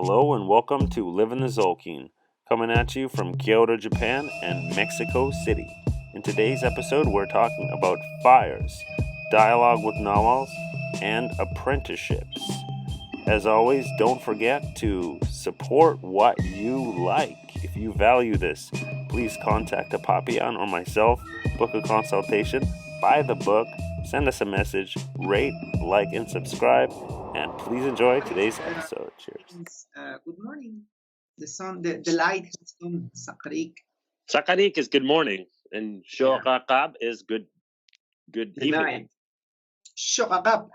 Hello and welcome to Live in the Zolkeen, coming at you from Kyoto, Japan and Mexico City. In today's episode, we're talking about fires, dialogue with Nawals, and apprenticeships. As always, don't forget to support what you like. If you value this, please contact Apabyan or myself, book a consultation, buy the book, send us a message, rate, like, and subscribe, and please enjoy today's episode. Cheers. Good morning. The light has come. Sakarik. Sakarik is good morning, and Shorakab is good The evening. night. Shokakab.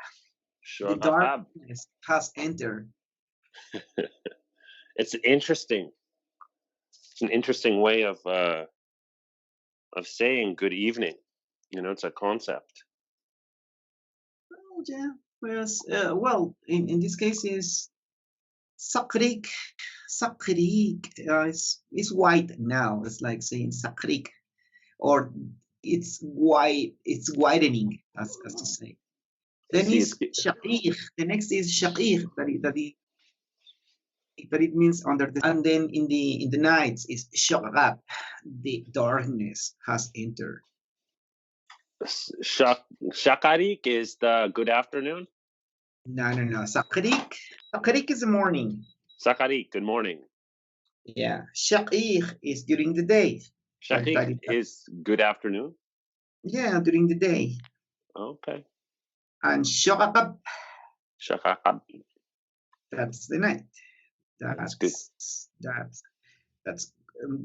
The Shorakab. darkness has entered. It's interesting. It's an interesting way of saying good evening. You know, it's a concept. Well, yeah. Well, in this case is Sakrik. Sakrik is white now. It's like saying Sakrik, or it's white. It's widening, as to say. Then is Shaqir. The next is Shaqir. That it means under the, and then in the nights is Shaqab. The darkness has entered. Shakarik is the good afternoon? No. Sakarik. Sakarik is the morning. Sakarik, good morning. Yeah. Shaqir is during the day. Shaqir is good afternoon? Yeah, during the day. Okay. And Shaqab. Shaqab. That's the night. That's good. That's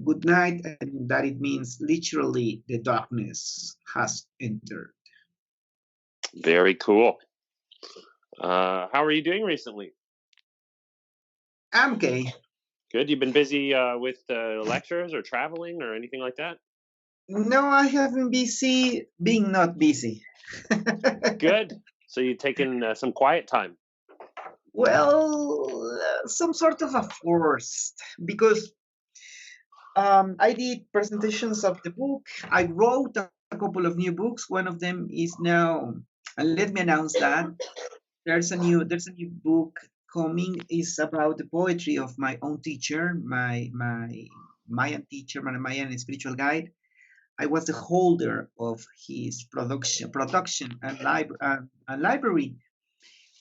good night, and that it means literally the darkness has entered. Very cool. How are you doing recently? I'm okay. Good. You've been busy with lectures or traveling or anything like that? No, I have been busy being not busy. Good. So you've taken some quiet time. Well, some sort of a forced, because I did presentations of the book. I wrote a couple of new books. One of them is now, and let me announce that there's a new book coming. Is about the poetry of my own teacher, my Mayan teacher, my Mayan spiritual guide. I was the holder of his production and library.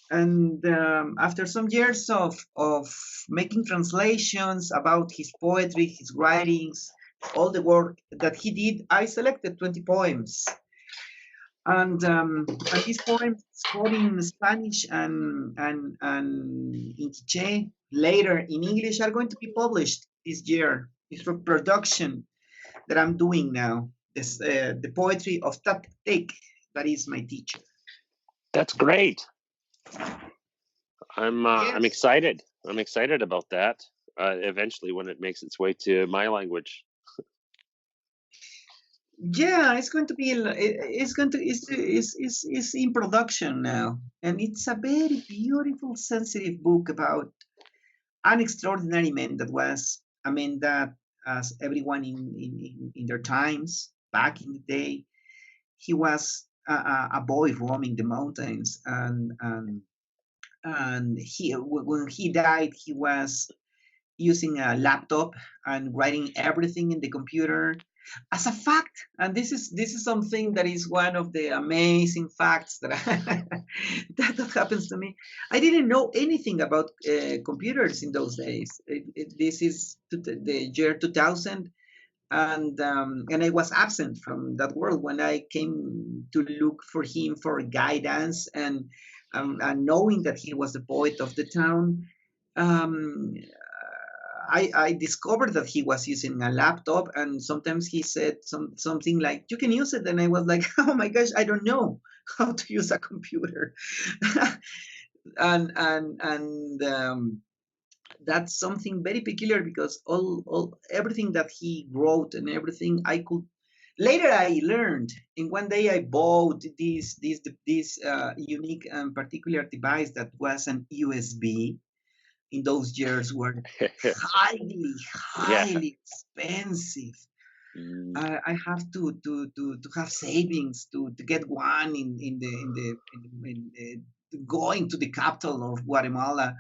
And after some years of making translations about his poetry, his writings, all the work that he did, I selected 20 poems. And these poems spoken in Spanish and in Quiche, later in English, are going to be published this year. It's a production that I'm doing now. This the poetry of Tat Tek, that is my teacher. That's great. I'm excited. I'm excited about that. Eventually, when it makes its way to my language. Yeah, it's going to be. It's in production now, and it's a very beautiful, sensitive book about an extraordinary man that was a man that, as everyone in their times back in the day, he was a boy roaming the mountains, and he, when he died, he was using a laptop and writing everything in the computer. As a fact, and this is something that is one of the amazing facts that that happens to me. I didn't know anything about computers in those days. This is the year 2000, and I was absent from that world when I came to look for him for guidance, and knowing that he was the poet of the town. I discovered that he was using a laptop, and sometimes he said something like, "You can use it," and I was like, "Oh my gosh, I don't know how to use a computer," and that's something very peculiar, because all everything that he wrote and everything I could. Later, I learned, and one day I bought this unique and particular device that was an USB. In those years were highly expensive. I have to have savings to get one in going to the capital of Guatemala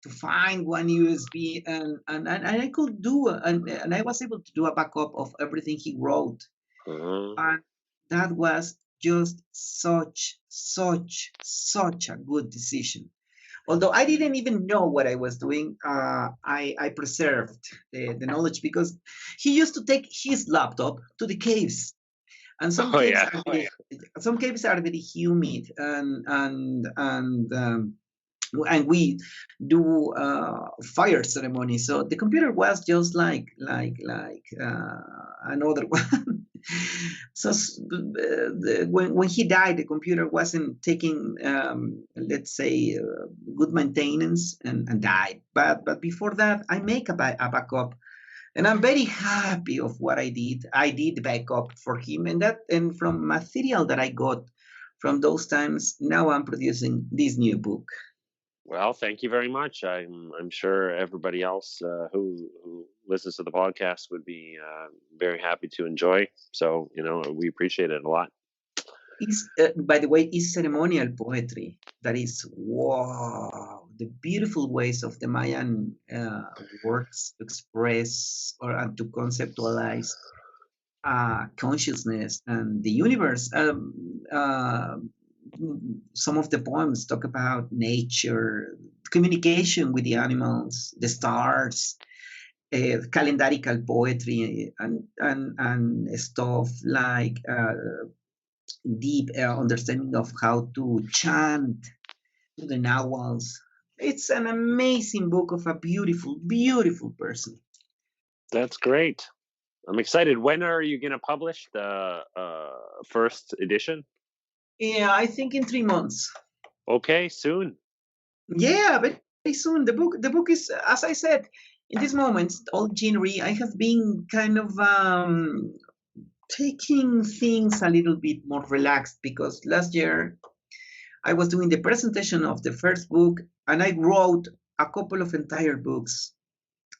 to find one USB, and I could do, and I was able to do a backup of everything he wrote, Uh, and that was just such a good decision. Although I didn't even know what I was doing, I preserved the knowledge because he used to take his laptop to the caves, and oh yeah. some caves are very humid, and we do fire ceremony. So the computer was just like another one. So when he died, the computer wasn't taking, let's say, good maintenance, and died. But before that, I make a backup, and I'm very happy of what I did. I did backup for him, and from material that I got from those times, now I'm producing this new book. Well, thank you very much. I'm sure everybody else who listens to the podcast would be very happy to enjoy. So we appreciate it a lot. Is by the way, is ceremonial poetry. That is, wow, the beautiful ways of the Mayan words to express or and to conceptualize consciousness and the universe. Some of the poems talk about nature, communication with the animals, the stars, calendarical poetry, and stuff like deep understanding of how to chant to the Nawals. It's an amazing book of a beautiful person. That's great. I'm excited. When are you going to publish the first edition? Yeah, I think in 3 months. Okay, soon. Yeah, very soon. The book is, as I said, in this moment, all January, I have been kind of taking things a little bit more relaxed because last year I was doing the presentation of the first book, and I wrote a couple of entire books,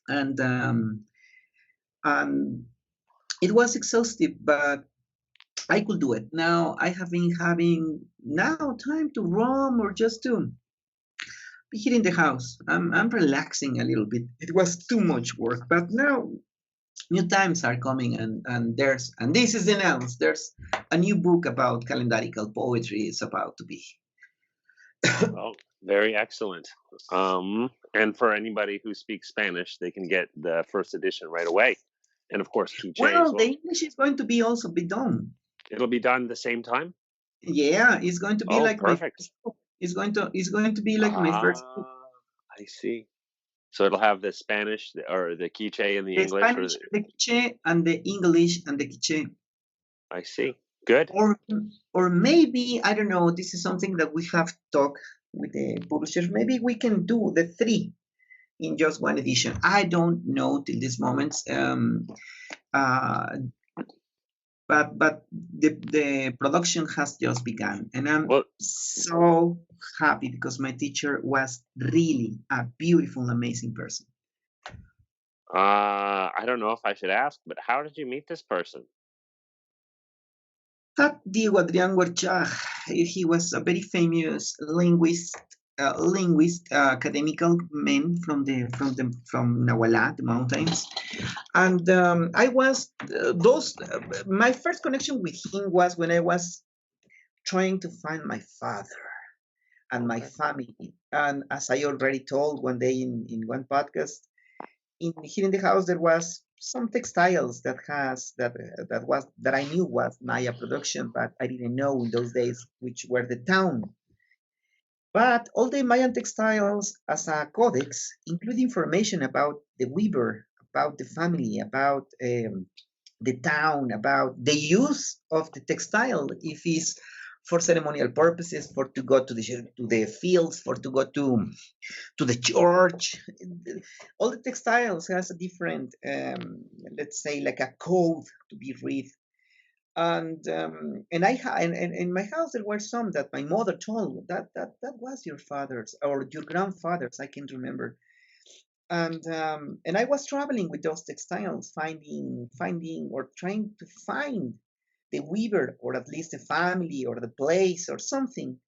and it was exhaustive, but I could do it. Now I have been having now time to roam or just to be here in the house. I'm relaxing a little bit. It was too much work, but now new times are coming, and this is announced. There's a new book about calendarical poetry is about to be. Well, very excellent. And for anybody who speaks Spanish, they can get the first edition right away. And of course, Quiche as Well, the well. English is going to be also be done. It'll be done the same time. Yeah, it's going to be Oh, like my perfect. first book. It's going to be like my first book. Ah, I see. So it'll have the Spanish or the Quiche and the The English, or Spanish, the Quiche, and the English and the Quiche. I see. Good. Or or maybe, I don't know. This is something that we have talked with the publishers. Maybe we can do the three in just one edition. I don't know till this moment. Uh, but the production has just begun, and I'm Well, so happy because my teacher was really a beautiful, amazing person. I don't know if I should ask, but how did you meet this person? That Diego Adrián Huercha, he was a very famous academical man from Nawals, the mountains, and I was those. My first connection with him was when I was trying to find my father and my Okay. family. And as I already told one day in one podcast, here in the house there was some textiles that I knew was Maya production, but I didn't know in those days which were the town. But all the Mayan textiles as a codex include information about the weaver, about the family, about the town, about the use of the textile, if it's for ceremonial purposes, for to go to the fields, for to go to the church. All the textiles has a different, let's say, like a code to be read. And in my house there were some that my mother told that was your father's or your grandfather's. I can't remember. And I was traveling with those textiles, finding or trying to find the weaver, or at least the family or the place or something.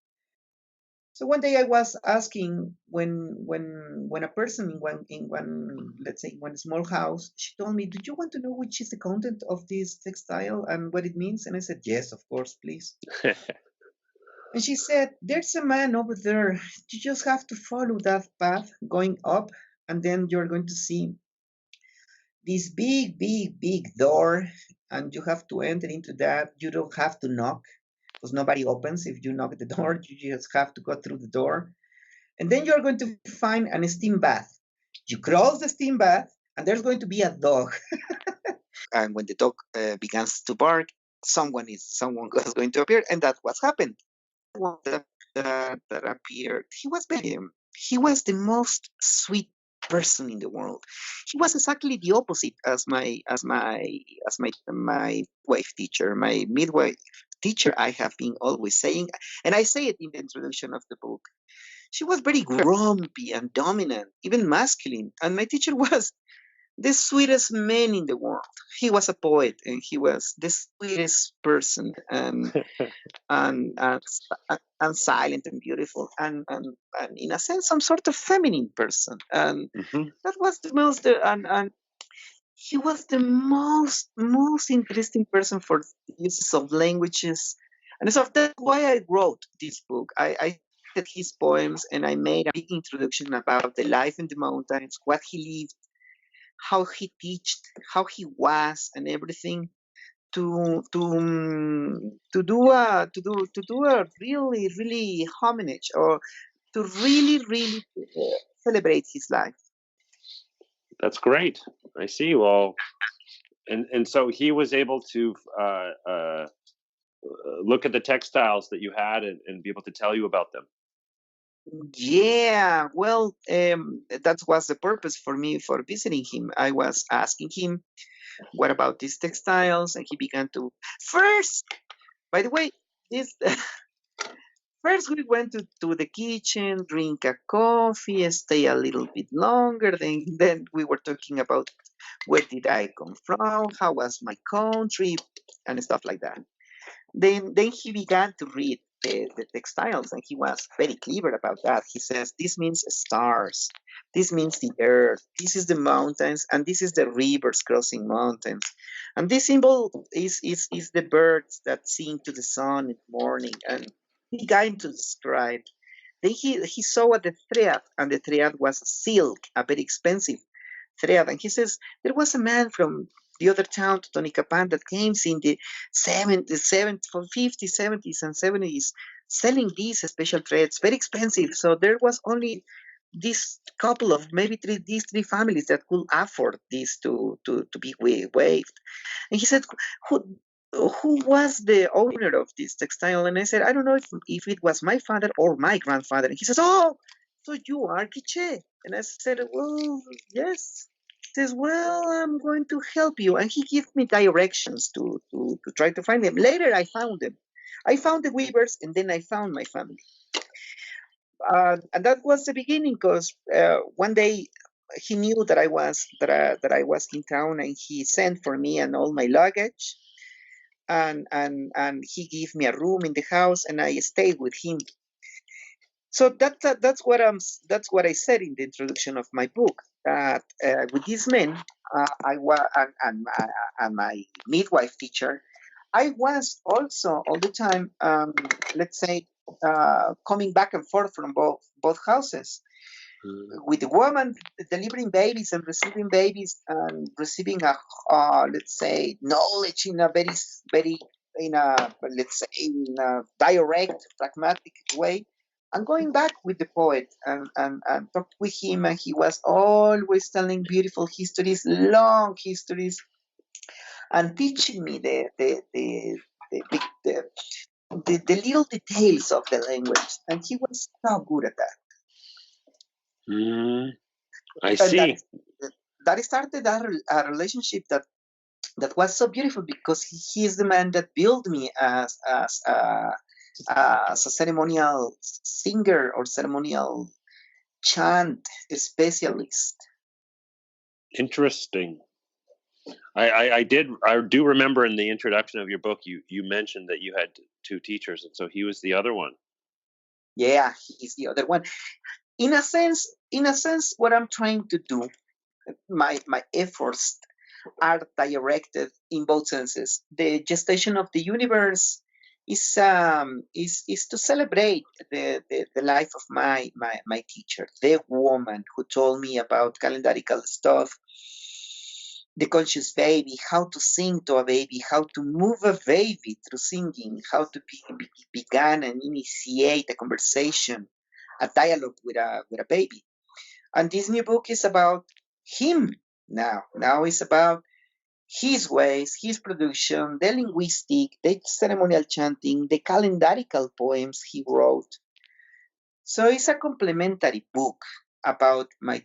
So one day I was asking when a person in one let's say one small house, she told me, "Do you want to know which is the content of this textile and what it means?" And I said, "Yes, of course, please." And she said, "There's a man over there. You just have to follow that path going up, and then you're going to see this big, big, big door, and you have to enter into that. You don't have to knock because nobody opens if you knock at the door. You just have to go through the door. And then you're going to find an steam bath. You cross the steam bath, and there's going to be a dog. And when the dog begins to bark, someone was going to appear, and that's what happened. One that appeared, he was the most sweet person in the world. He was exactly the opposite as my wife teacher, my midwife teacher. I have been always saying, and I say it in the introduction of the book. She was very grumpy and dominant, even masculine. And my teacher was the sweetest man in the world. He was a poet, and he was the sweetest person, and and, and silent and beautiful, and in a sense, some sort of feminine person. And Hmm. that was the most, and he was the most interesting person for the uses of languages. And so that's why I wrote this book. I did his poems, and I made a big introduction about the life in the mountains, what he lived, how he taught, how he was, and everything, to do a really really homage, or to really really celebrate his life. That's great. I see. Well, and so he was able to look at the textiles that you had and be able to tell you about them. Yeah, well, that was the purpose for me for visiting him. I was asking him, what about these textiles? And he began to first, by the way, this first we went to the kitchen, drink a coffee, stay a little bit longer. Then we were talking about where did I come from, how was my country, and stuff like that. Then he began to read the textiles, and he was very clever about that. He says, "This means stars. This means the earth. This is the mountains, and this is the rivers crossing mountains. And this symbol is the birds that sing to the sun in the morning." And he began to describe. Then he saw the thread, and the thread was silk, a very expensive thread. And he says, there was a man from the other town to Tonicapan that came in the 70s, 50s, 70s, and 70s selling these special threads, very expensive. So there was only this couple of maybe these three families that could afford this to be waved. And he said, who was the owner of this textile? And I said, I don't know if it was my father or my grandfather. And he says, oh, so you are Quiche. And I said, well, yes. He says, well, I'm going to help you. And he gave me directions to try to find them. Later, I found them. I found the weavers, and then I found my family. And that was the beginning, because one day he knew that I was in town, and he sent for me and all my luggage, and he gave me a room in the house, and I stayed with him. So that's what I said in the introduction of my book, that with these men, I was and my midwife teacher, I was also all the time, let's say, coming back and forth from both houses, with the woman delivering babies and receiving a, let's say, knowledge in a very, in a, let's say, in a direct, pragmatic way, and going back with the poet, and talked with him, and he was always telling beautiful histories, long histories, and teaching me the, the, the, the little details of the language, and he was so good at that. I And see. that started a relationship that was so beautiful, because he is the man that built me as a ceremonial singer or ceremonial chant specialist. Interesting. I do remember in the introduction of your book you mentioned that you had two teachers, and so he was the other one. Yeah, he's the other one. In a sense, what I'm trying to do, my efforts are directed in both senses. The gestation of the universe is to celebrate the life of my teacher, the woman who told me about calendarical stuff, the conscious baby, how to sing to a baby, how to move a baby through singing, how to begin and initiate a conversation, a dialogue with a baby. And this new book is about him now. Now it's about his ways, his production, the linguistic, the ceremonial chanting, the calendarical poems he wrote. So it's a complementary book about my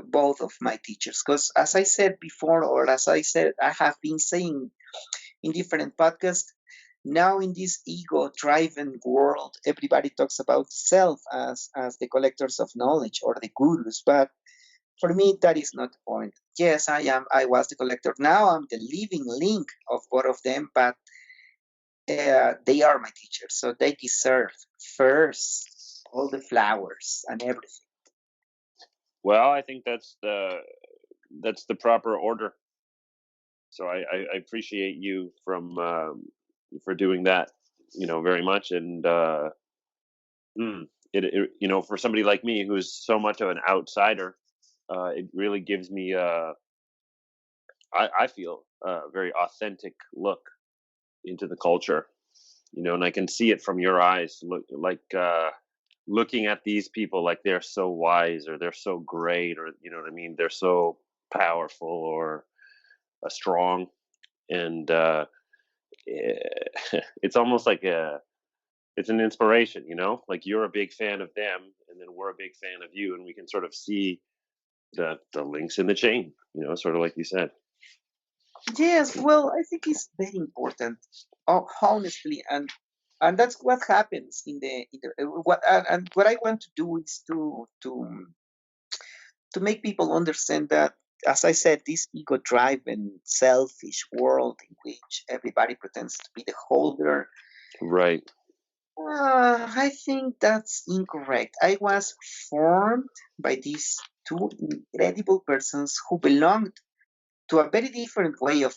both of my teachers. Because as I said before, or as I said, I have been saying in different podcasts, now in this ego-driven world, everybody talks about self as the collectors of knowledge or the gurus, but for me, that is not the point. Yes, I am. I was the collector. Now I'm the living link of both of them, but they are my teachers, so they deserve first all the flowers and everything. Well, I think that's the proper order. So I appreciate you from for doing that, very much. And for somebody like me who's so much of an outsider, it really gives me I feel a very authentic look into the culture, and I can see it from your eyes, looking at these people like they're so wise or they're so great, or you know what I mean, they're so powerful or strong. And it's almost like it's an inspiration, like you're a big fan of them and then we're a big fan of you, and we can sort of see the links in the chain, sort of like you said. Yes, well, I think it's very important, honestly, and that's what happens and what I want to do is to make people understand that, as I said, this ego-driven, selfish world in which everybody pretends to be the holder, Right. I think that's incorrect. I was formed by these two incredible persons who belonged to a very different way of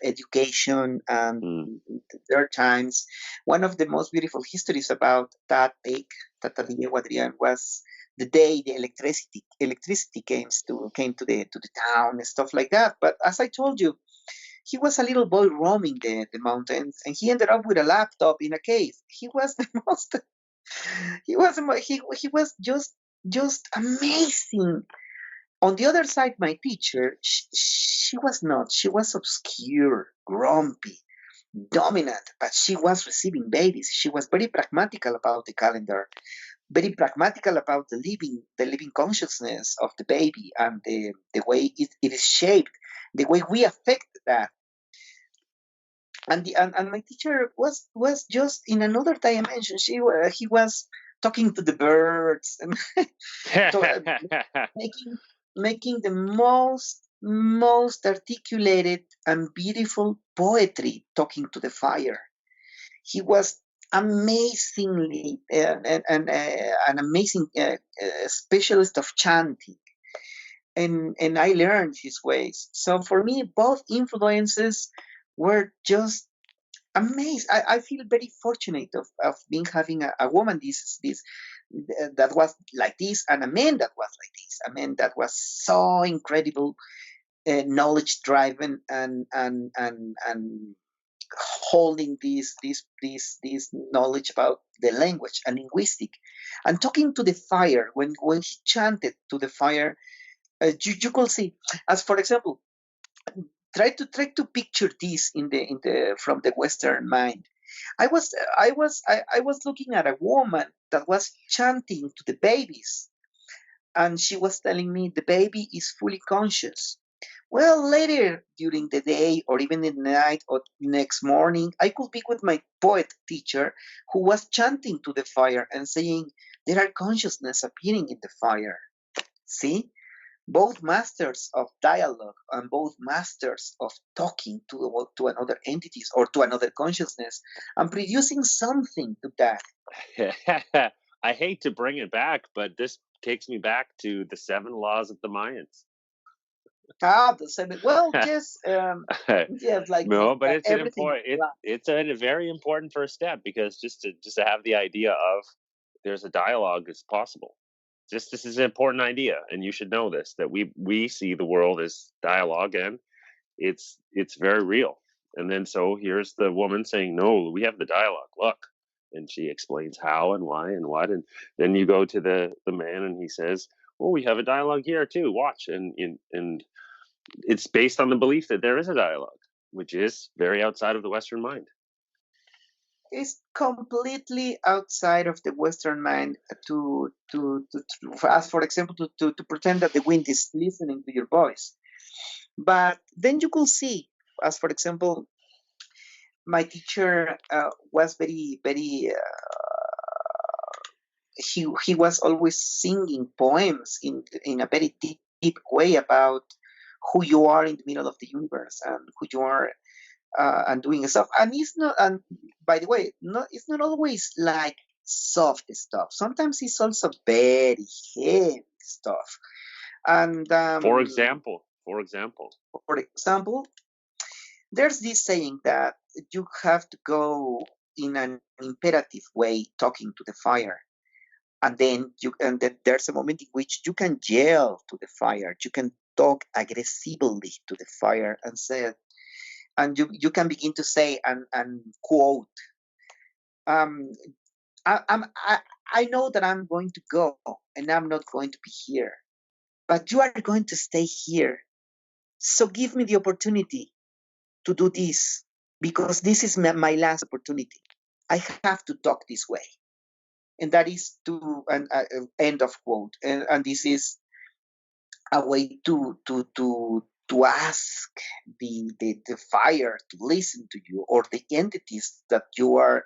education and Mm. their times. One of the most beautiful histories about that take, Tata Diego Adrian, was the day the electricity came to the town and stuff like that. But as I told you, he was a little boy roaming the mountains, and he ended up with a laptop in a cave. He was the most. He was just amazing. On the other side, my teacher, she was not. She was obscure, grumpy, dominant, but she was receiving babies. She was very pragmatical about the calendar, very pragmatical about the living consciousness of the baby and the way it is shaped, the way we affect that. And my teacher was just in another dimension. He was talking to the birds and to, making making the most articulated and beautiful poetry talking to the fire. He was amazingly an amazing specialist of chanting, and I learned his ways. So for me, both influences were just amazed. I feel very fortunate of being having a woman this that was like this, and a man that was like this, a man that was so incredible, knowledge driven, and holding this knowledge about the language and linguistic, and talking to the fire when he chanted to the fire. You could see, as for example, try to picture this in the from the Western mind. I was looking at a woman that was chanting to the babies, and she was telling me the baby is fully conscious. Well, later during the day or even in the night or next morning, I could be with my poet teacher who was chanting to the fire and saying, there are consciousness appearing in the fire. See? both masters of dialogue and both masters of talking to another entities or to another consciousness and producing something to that. I hate to bring it back, but this takes me back to the 7 laws of the Mayans. The seven. Well, yes, yes, like No, but it's an everything. important it's a very important first step, because just to have the idea of there's a dialogue is possible. Just this is an important idea, and you should know this, that we see the world as dialogue, and it's very real. And then so here's the woman saying, "No, we have the dialogue. Look." And she explains how and why and what, and then you go to the man, and he says, "Well, we have a dialogue here too. Watch." And it's based on the belief that there is a dialogue, which is very outside of the Western mind. It's completely outside of the Western mind as for example, to pretend that the wind is listening to your voice. But then you could see, as for example, my teacher was very he was always singing poems in a very deep way about who you are in the middle of the universe and who you are and doing stuff. And it's not. And by the way, it's not always like soft stuff. Sometimes it's also very heavy stuff. And For example, for example, there's this saying that you have to go in an imperative way, talking to the fire, and then there's a moment in which you can yell to the fire. You can talk aggressively to the fire and say, and you can begin to say and quote, um, I know that I'm going to go and I'm not going to be here, but you are going to stay here. So give me the opportunity to do this because this is my last opportunity. I have to talk this way. And that is to an end of quote. And this is a way to ask the fire to listen to you, or the entities that you are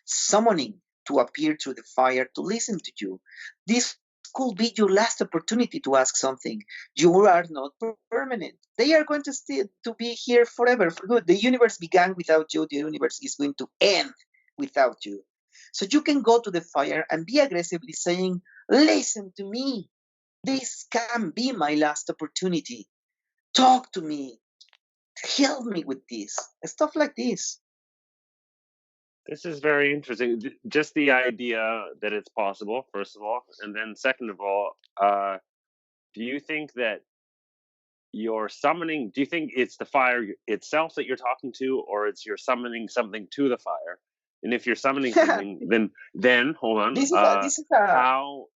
summoning to appear through the fire to listen to you. This could be your last opportunity to ask something. You are not permanent. They are going to still to be here forever for good. The universe began without you. The universe is going to end without you. So you can go to the fire and be aggressively saying, listen to me. This can be my last opportunity. Talk to me. Help me with this. Stuff like this. this is very interesting. Just the idea that it's possible, first of all, and then second of all, do you think that you're summoning? Do you think it's the fire itself that you're talking to, or it's you're summoning something to the fire? And if you're summoning something, then hold on. This is a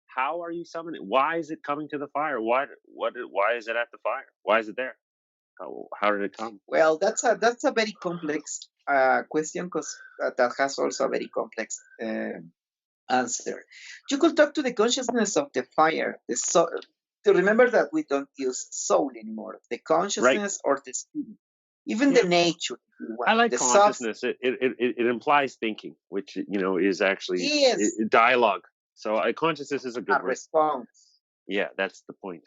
How are you summoning? Why is it coming to the fire? Why is it at the fire? Why is it there? How did it come? well. That's a very complex question because that has also a very complex answer. You could talk to the consciousness of the fire. The soul. To remember that we don't use soul anymore. The Right. consciousness or the spirit, even the Yeah. nature. If you I want. like The substance. consciousness. It implies thinking, which is actually Yes, dialogue. So consciousness is a good a word. response. Yeah, that's the point.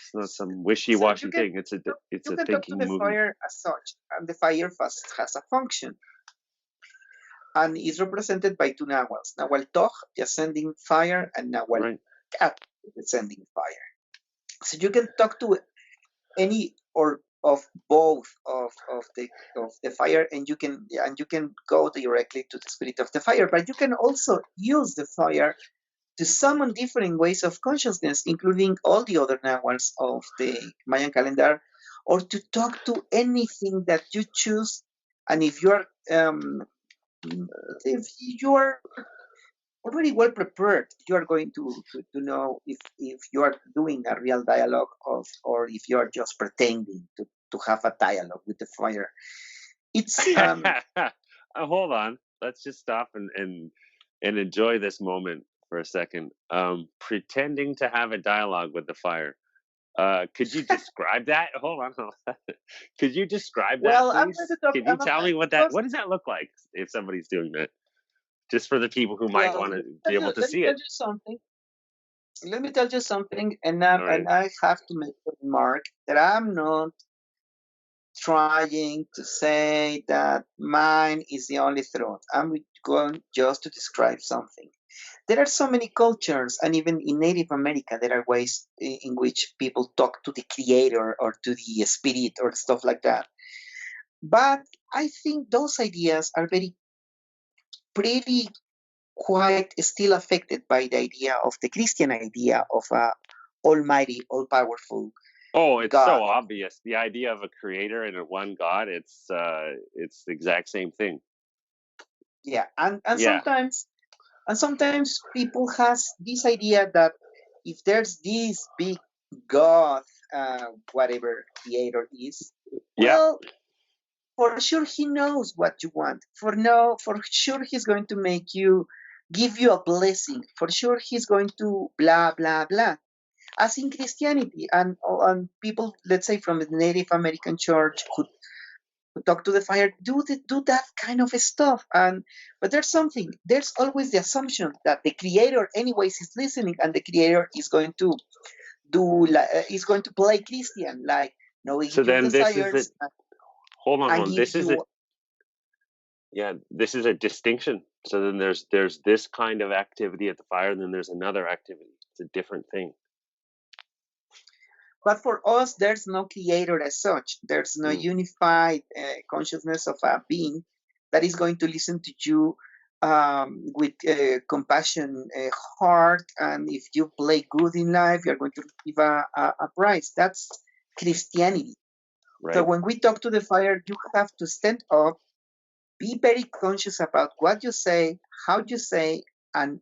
It's not some So wishy-washy thing. It's you a can talk to thinking the movement. fire as such, and the fire has a function, and is represented by two Nawals: Nawal Toch, the ascending fire, and Nawal Right. Kat, the descending fire. So you can talk to any or of both of the fire, and you can go directly to the spirit of the fire. But you can also use the fire to summon different ways of consciousness, including all the other Nawals of the Mayan calendar, or to talk to anything that you choose. And if you are already well prepared, you are going to know if you are doing a real dialogue or if you are just pretending to have a dialogue with the fire. It's Hold on. Let's just stop and enjoy this moment for a second. Pretending to have a dialogue with the fire. Could you describe that? Hold on. Could you describe that, well. I'm please? going to talk. Could you tell me Because what does that look like if somebody's doing that? Just for the people who might well, want to be able to let me see tell it. you something. let me tell you something, and All right. I have to make a remark that I'm not trying to say that mine is the only truth. I'm going just to describe something. There are so many cultures, and even in Native America, there are ways in which people talk to the creator or to the spirit or stuff like that. But I think those ideas are very pretty quite still affected by the idea of the Christian idea of a almighty, all powerful Oh, it's so God. obvious. The idea of a creator and a one God, it's the exact same thing. Yeah, Yeah. and sometimes people has this idea that if there's this big God, whatever creator is, Yeah. well, for sure he knows what you want. For sure he's going to make you give you a blessing. For sure he's going to blah blah blah. As in Christianity, and people, let's say from the Native American church, who talk to the fire, do that kind of stuff. And but there's always the assumption that the creator, anyways, is listening, and the creator is going to is going to play Christian, like knowing So your then this is a desires hold on, and hold on. give This is a you. yeah, this is a distinction. So then there's this kind of activity at the fire, and then there's another activity. It's a different thing. But for us, there's no creator as such. There's no Mm, unified consciousness of a being that is going to listen to you with compassion, heart. And if you play good in life, you're going to receive a prize. That's Christianity. So right? when we talk to the fire, you have to stand up, be very conscious about what you say, how you say, and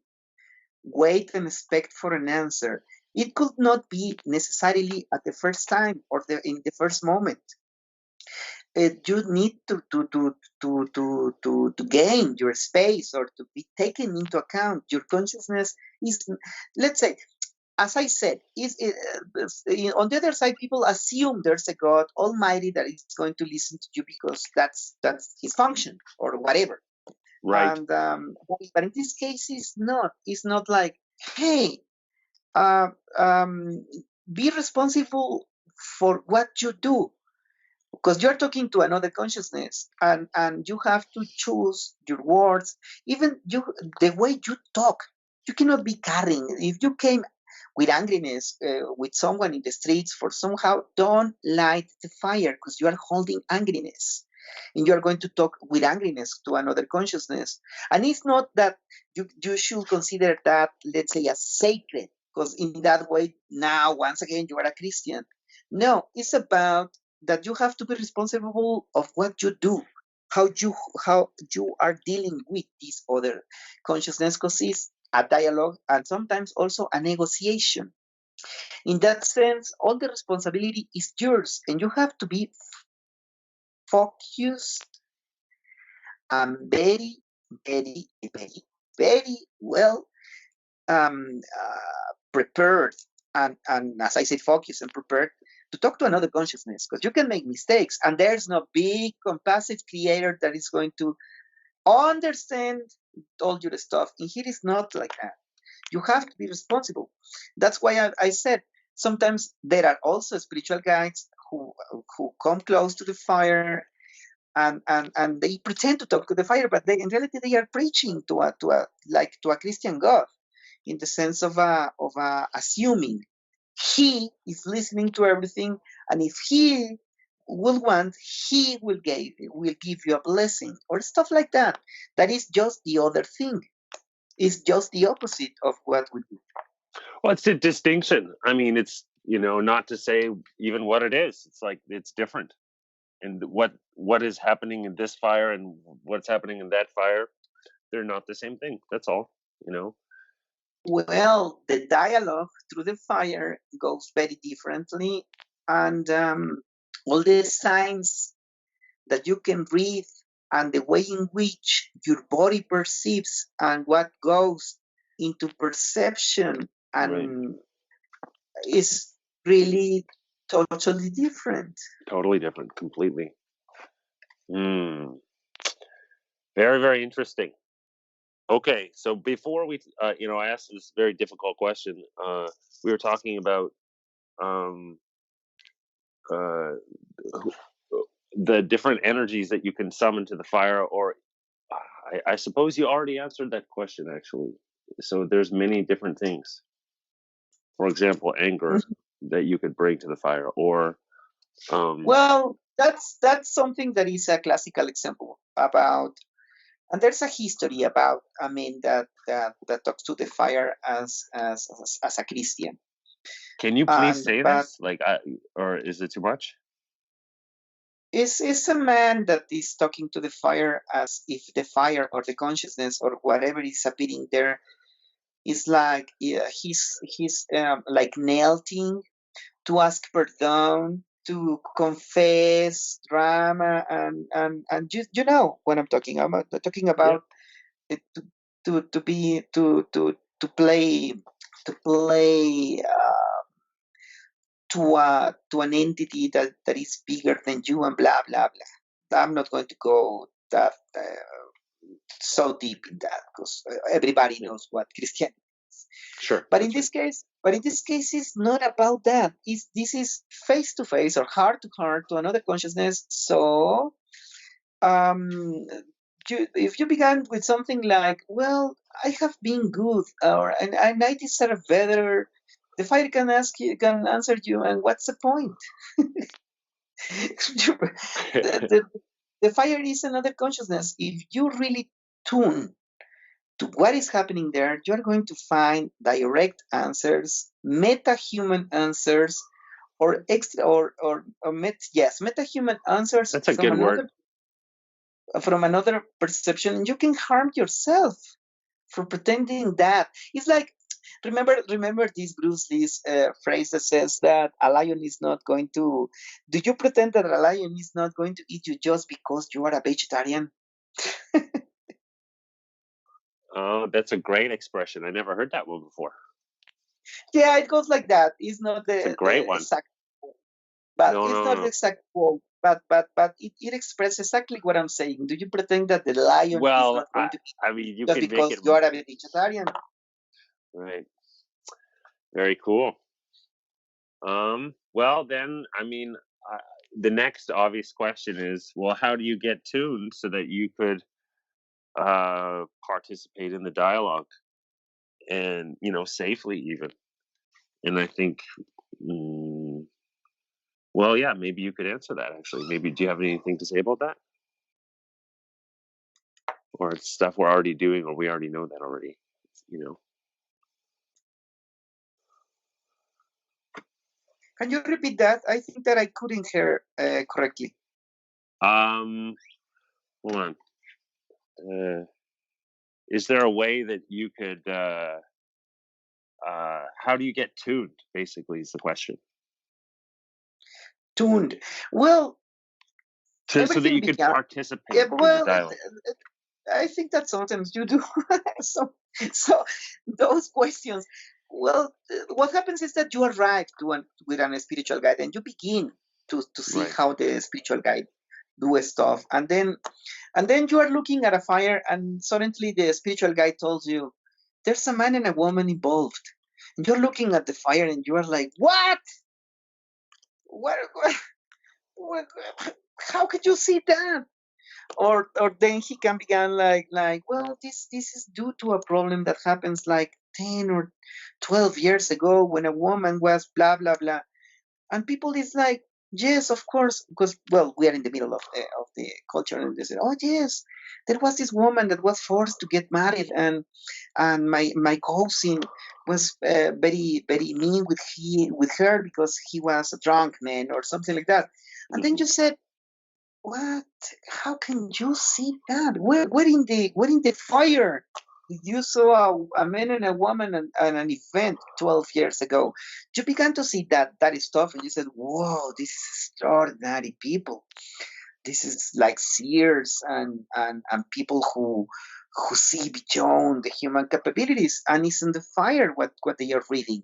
wait and expect for an answer. It could not be necessarily at the first time or in the first moment. You need to gain your space or to be taken into account. Your consciousness is, let's say, as I said, on the other side, people assume there's a God Almighty that is going to listen to you because that's his function or whatever. Right. And but in this case, it's not. It's not like, hey, uh, um, be responsible for what you do because you're talking to another consciousness, and you have to choose your words, even the way you talk. You cannot be carrying. If you came with angriness with someone in the streets, for somehow, don't light the fire because you are holding angriness, and you are going to talk with angriness to another consciousness. And it's not that you should consider that, let's say, as sacred, because in that way, now once again you are a Christian. No, it's about that you have to be responsible of what you do, how you how you are dealing with this other consciousness, because it's a dialogue and sometimes also a negotiation. In that sense, all the responsibility is yours, and you have to be focused and very, very, very, very well prepared, and as I said, focused and prepared to talk to another consciousness, because you can make mistakes, and there's no big compassive creator that is going to understand all your stuff. And here is not like that. You have to be responsible. That's why I said sometimes there are also spiritual guides who come close to the fire, and they pretend to talk to the fire, but in reality they are preaching to a Christian God, in the sense of a assuming he is listening to everything, and if he will want, he will give you a blessing or stuff like that. That is just the other thing. It's just the opposite of what we do. Well, it's a distinction. I mean, it's not to say even what it is. It's like it's different, and what is happening in this fire and what's happening in that fire, they're not the same thing. That's all. You know. Well, the dialogue through the fire goes very differently, and all the signs that you can read and the way in which your body perceives and what goes into perception Right. and is really totally different. Totally different. Completely. Hmm. Very, very interesting. Okay, so before I asked this very difficult question. We were talking about um, uh, the different energies that you can summon to the fire, or I suppose you already answered that question actually. So there's many different things. For example, anger that you could bring to the fire, or um, Well, that's something that is a classical example about, and there's a history about a man that talks to the fire as a Christian, can you please and say but this? Or is it too much? is a man that is talking to the fire as if the fire or the consciousness or whatever is appearing there is like, yeah, he's like kneeling to ask pardon, to confess drama, and you know what I'm talking about. I'm talking Yeah, about it, to be to play to play to an entity that is bigger than you, and blah blah blah. I'm not going to go that so deep in that, because everybody yeah, knows what Christianity is. sure, But in that's right. this case, it's not about that. This is face to face or heart to heart to another consciousness. So, um, if you began with something like, "Well, I have been good," or and I deserve better, the fire can ask you, can answer you, and what's the point? the, the the fire is another consciousness. If you really tune to what is happening there, you're going to find direct answers, meta-human answers, or extra meta-human answers That's a good word. from another perception. You can harm yourself for pretending that. It's like, remember this Bruce Lee's phrase that says that a lion is not going to. Do you pretend that a lion is not going to eat you just because you are a vegetarian? Oh, that's a great expression. I never heard that one before. Yeah, it goes like that. It's not It's a the great one. exact, but No, it's no, not the no. exact quote. But it expresses exactly what I'm saying. Do you pretend that the lion is Well, not going to eat I mean, you just can make because it you are a vegetarian? right. Very cool. Well, then, I mean, the next obvious question is, well, how do you get tuned so that you could participate in the dialogue and, safely even? And I think, mm, well, yeah, maybe you could answer that actually. Maybe do you have anything to say about that? Or it's stuff we're already doing, or we already know that already, you know? Can you repeat that? I think that I couldn't hear correctly. Um, hold on. Uh, is there a way that you could, how do you get tuned, basically, is the question. Tuned. Well, So that everything you could began. Yeah, participate in the well, dialogue. I think that sometimes you do. so, so those questions. Well, what happens is that you arrive with an spiritual guide, and you begin to see Right. how the spiritual guide do stuff, and then you are looking at a fire, and suddenly the spiritual guide tells you there's a man and a woman involved. And you're looking at the fire, and you are like, what? What? what how could you see that? Or then he can begin like, well, this is due to a problem that happens like 10 or 12 years ago when a woman was blah blah blah, and people is like, yes, of course, because, well, we are in the middle of the culture, and they say, oh yes, there was this woman that was forced to get married, and my cousin was very very mean with her because he was a drunk man or something like that. And then Hmm. you said, what? How can you see that? Where in the fire did you saw a man and a woman and an event 12 years ago? You began to see that stuff, and you said, "Whoa, this is extraordinary people. This is like seers and people who see beyond the human capabilities, and it's in the fire what they are reading."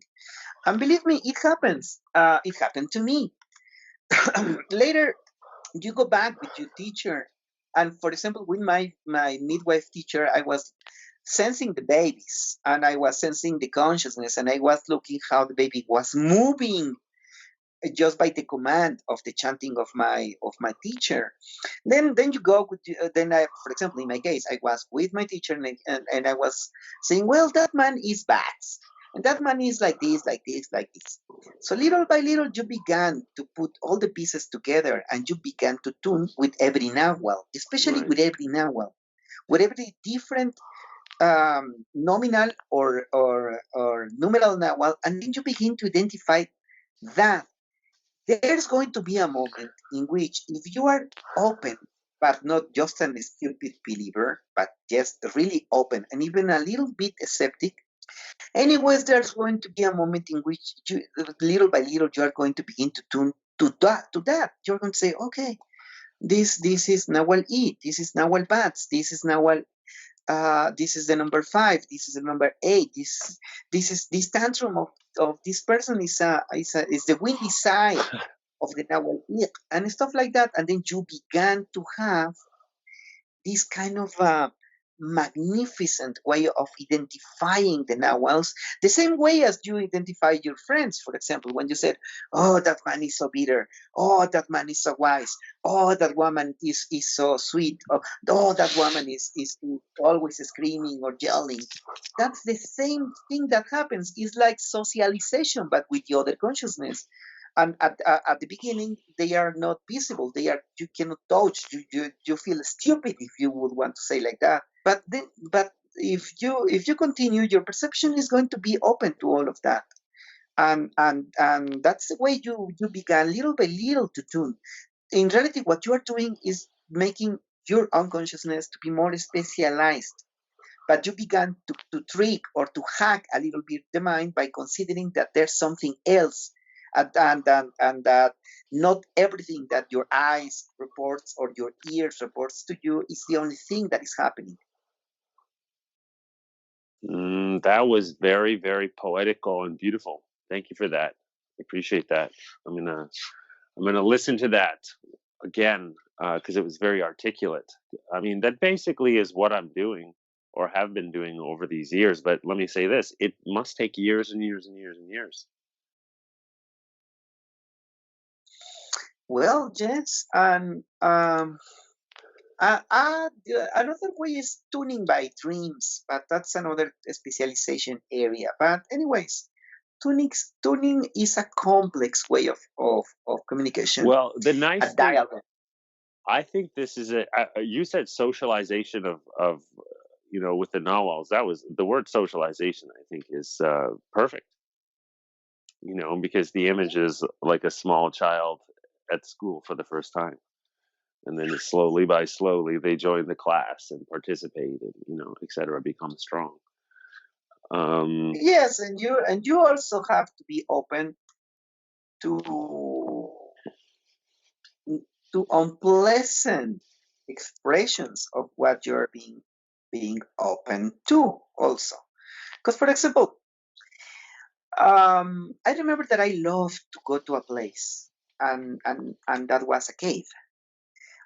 And believe me, it happens. It happened to me. Later, you go back with your teacher, and for example, with my midwife teacher, I was sensing the babies, and I was sensing the consciousness, and I was looking how the baby was moving just by the command of the chanting of my teacher. Then you go with then I, for example, in my case, I was with my teacher, and I was saying, well, that man is bats, and that man is like this, like this, like this. So little by little, you began to put all the pieces together, and you began to tune with every Nawal, especially Right. with every Nawal, with every different nominal or numeral Nawal, and then you begin to identify that there's going to be a moment in which, if you are open, but not just a stupid believer, but just really open and even a little bit skeptic, anyways, there's going to be a moment in which you, little by little, you are going to begin to tune to that. To that, you're going to say, okay, this is Nawal E, this is Nawal Bats, this is Nawal. This is the number 5. This is the number 8. This is this tantrum of this person is the windy side of the Nawal and stuff like that. And then you began to have this kind of magnificent way of identifying the Nawals, the same way as you identify your friends. For example, when you said, oh, that man is so bitter. Oh, that man is so wise. Oh, that woman is so sweet. Oh, that woman is always screaming or yelling. That's the same thing that happens. It's like socialization, but with the other consciousness. And at the beginning, they are not visible. They are, you cannot touch. You feel stupid, if you would want to say like that. But if you continue, your perception is going to be open to all of that. And that's the way you began little by little to tune. In reality, what you are doing is making your unconsciousness to be more specialized, but you began to trick or to hack a little bit the mind by considering that there's something else, and that not everything that your eyes reports or your ears reports to you is the only thing that is happening. That was very, very poetical and beautiful. Thank you for that. I appreciate that. I'm gonna listen to that again because it was very articulate. I mean, that basically is what I'm doing or have been doing over these years. But let me say this: it must take years and years and years and years. Well, yes, and another way is tuning by dreams, but that's another specialization area. But anyways, tuning is a complex way of communication, Well, the a nice thing, dialogue. I think this is you said socialization of with the Nawals. That was the word socialization. I think is perfect. Because the image is like a small child at school for the first time, and then slowly by slowly they join the class and participate, and etc. Become strong. Yes, and you also have to be open to unpleasant expressions of what you're being open to also. Because, for example, I remember that I loved to go to a place, and that was a cave,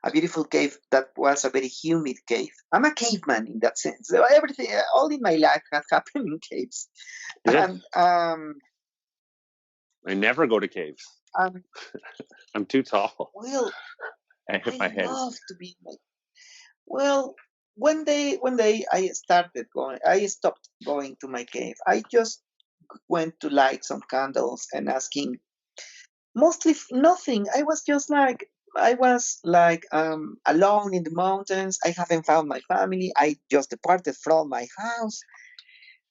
a beautiful cave that was a very humid cave. I'm a caveman in that sense. So everything, all in my life has happened in caves, Yeah, and I never go to caves. um, I'm too tall. well, I hit I my head. love to be like. Well, one day I stopped going to my cave. I just went to light some candles and asking mostly nothing. I was like alone in the mountains. I haven't found my family. I just departed from my house,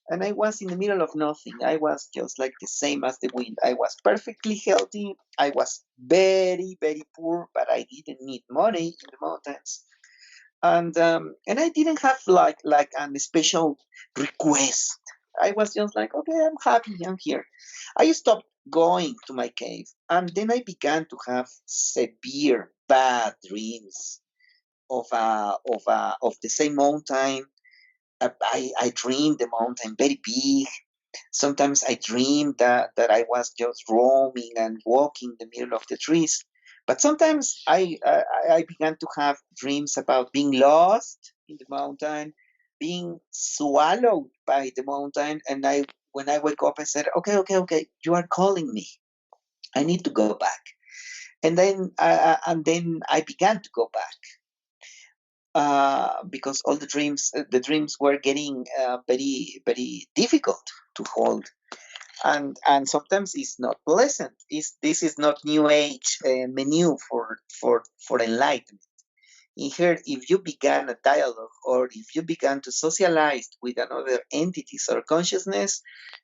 and I was in the middle of nothing. I was just like the same as the wind. I was perfectly healthy. I was very, very poor, but I didn't need money in the mountains, and I didn't have like an special request. I was just like, okay, I'm happy, I'm here. I stopped going to my cave, and then I began to have severe bad dreams of the same mountain. I dreamed the mountain very big. Sometimes I dreamed that I was just roaming and walking in the middle of the trees. But sometimes I began to have dreams about being lost in the mountain, being swallowed by the mountain. And when I wake up, I said, okay, okay, okay, you are calling me. I need to go back. And then I began to go back because all the dreams were getting very, very difficult to hold, and sometimes it's not pleasant. This is not new age menu for enlightenment. In here, if you began a dialogue or if you began to socialize with another entities or consciousness,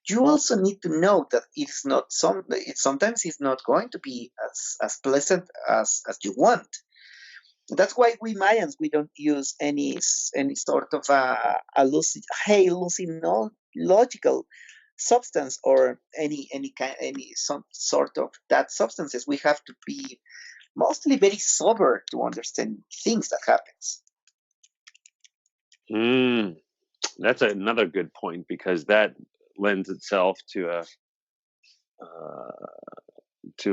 you also need to know that it's not sometimes it's not going to be as pleasant as you want. That's why we Mayans we don't use any sort of logical substance or any some sort of that substances. We have to be mostly very sober to understand things that happens. Mm, that's another good point because that lends itself to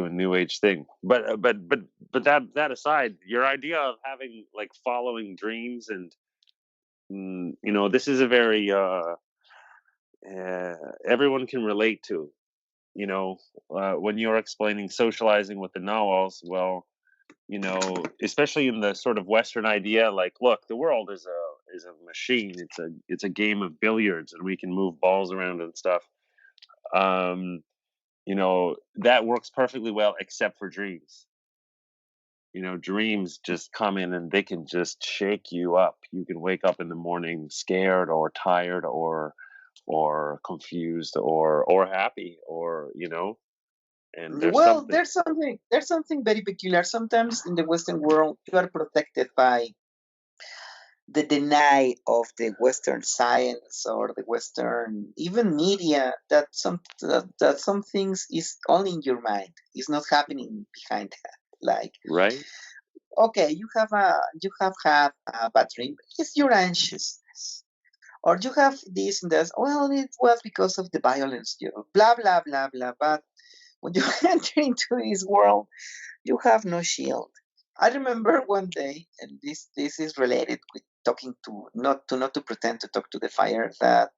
a new age thing. But that aside, your idea of having like following dreams and this is a very everyone can relate to. You know, when you're explaining socializing with the Nawals, well, especially in the sort of Western idea, like, look, the world is a machine. It's a game of billiards, and we can move balls around and stuff. Um, that works perfectly well, except for dreams. Dreams just come in and they can just shake you up. You can wake up in the morning scared or tired or confused or happy and there's Well, something. there's something very peculiar. Sometimes in the Western world, you are protected by the deny of the Western science or the Western even media that some things is only in your mind. It's not happening behind that. Like, Right. okay, you have had a bad dream. It's your anxiousness. Or you have this and that. Well, it was because of the violence, blah blah blah blah. But when you enter into this world, you have no shield. I remember one day, and this is related with talking to not to pretend to talk to the fire, that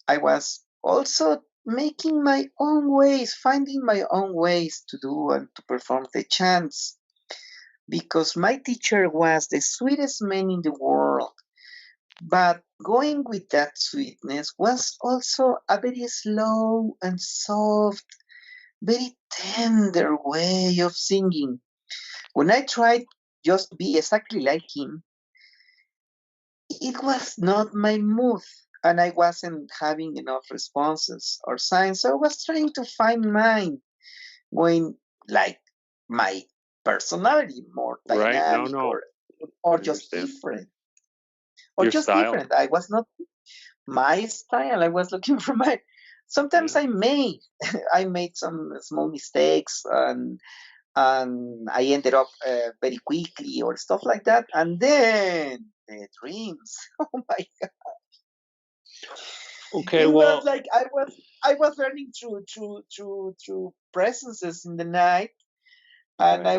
I was also making my own ways, finding my own ways to do and to perform the chants, because my teacher was the sweetest man in the world. But going with that sweetness was also a very slow and soft, very tender way of singing. When I tried just to be exactly like him, it was not my mood, and I wasn't having enough responses or signs. So I was trying to find mine, going like my personality, more Right. No, dynamic no, or I just understand different. Or your just style. different. I was not my style. I was looking for my. Sometimes Yeah. I made some small mistakes, and I ended up very quickly or stuff like that. And then the dreams. Oh my! Okay, It was well, like I was running through presences in the night, and right.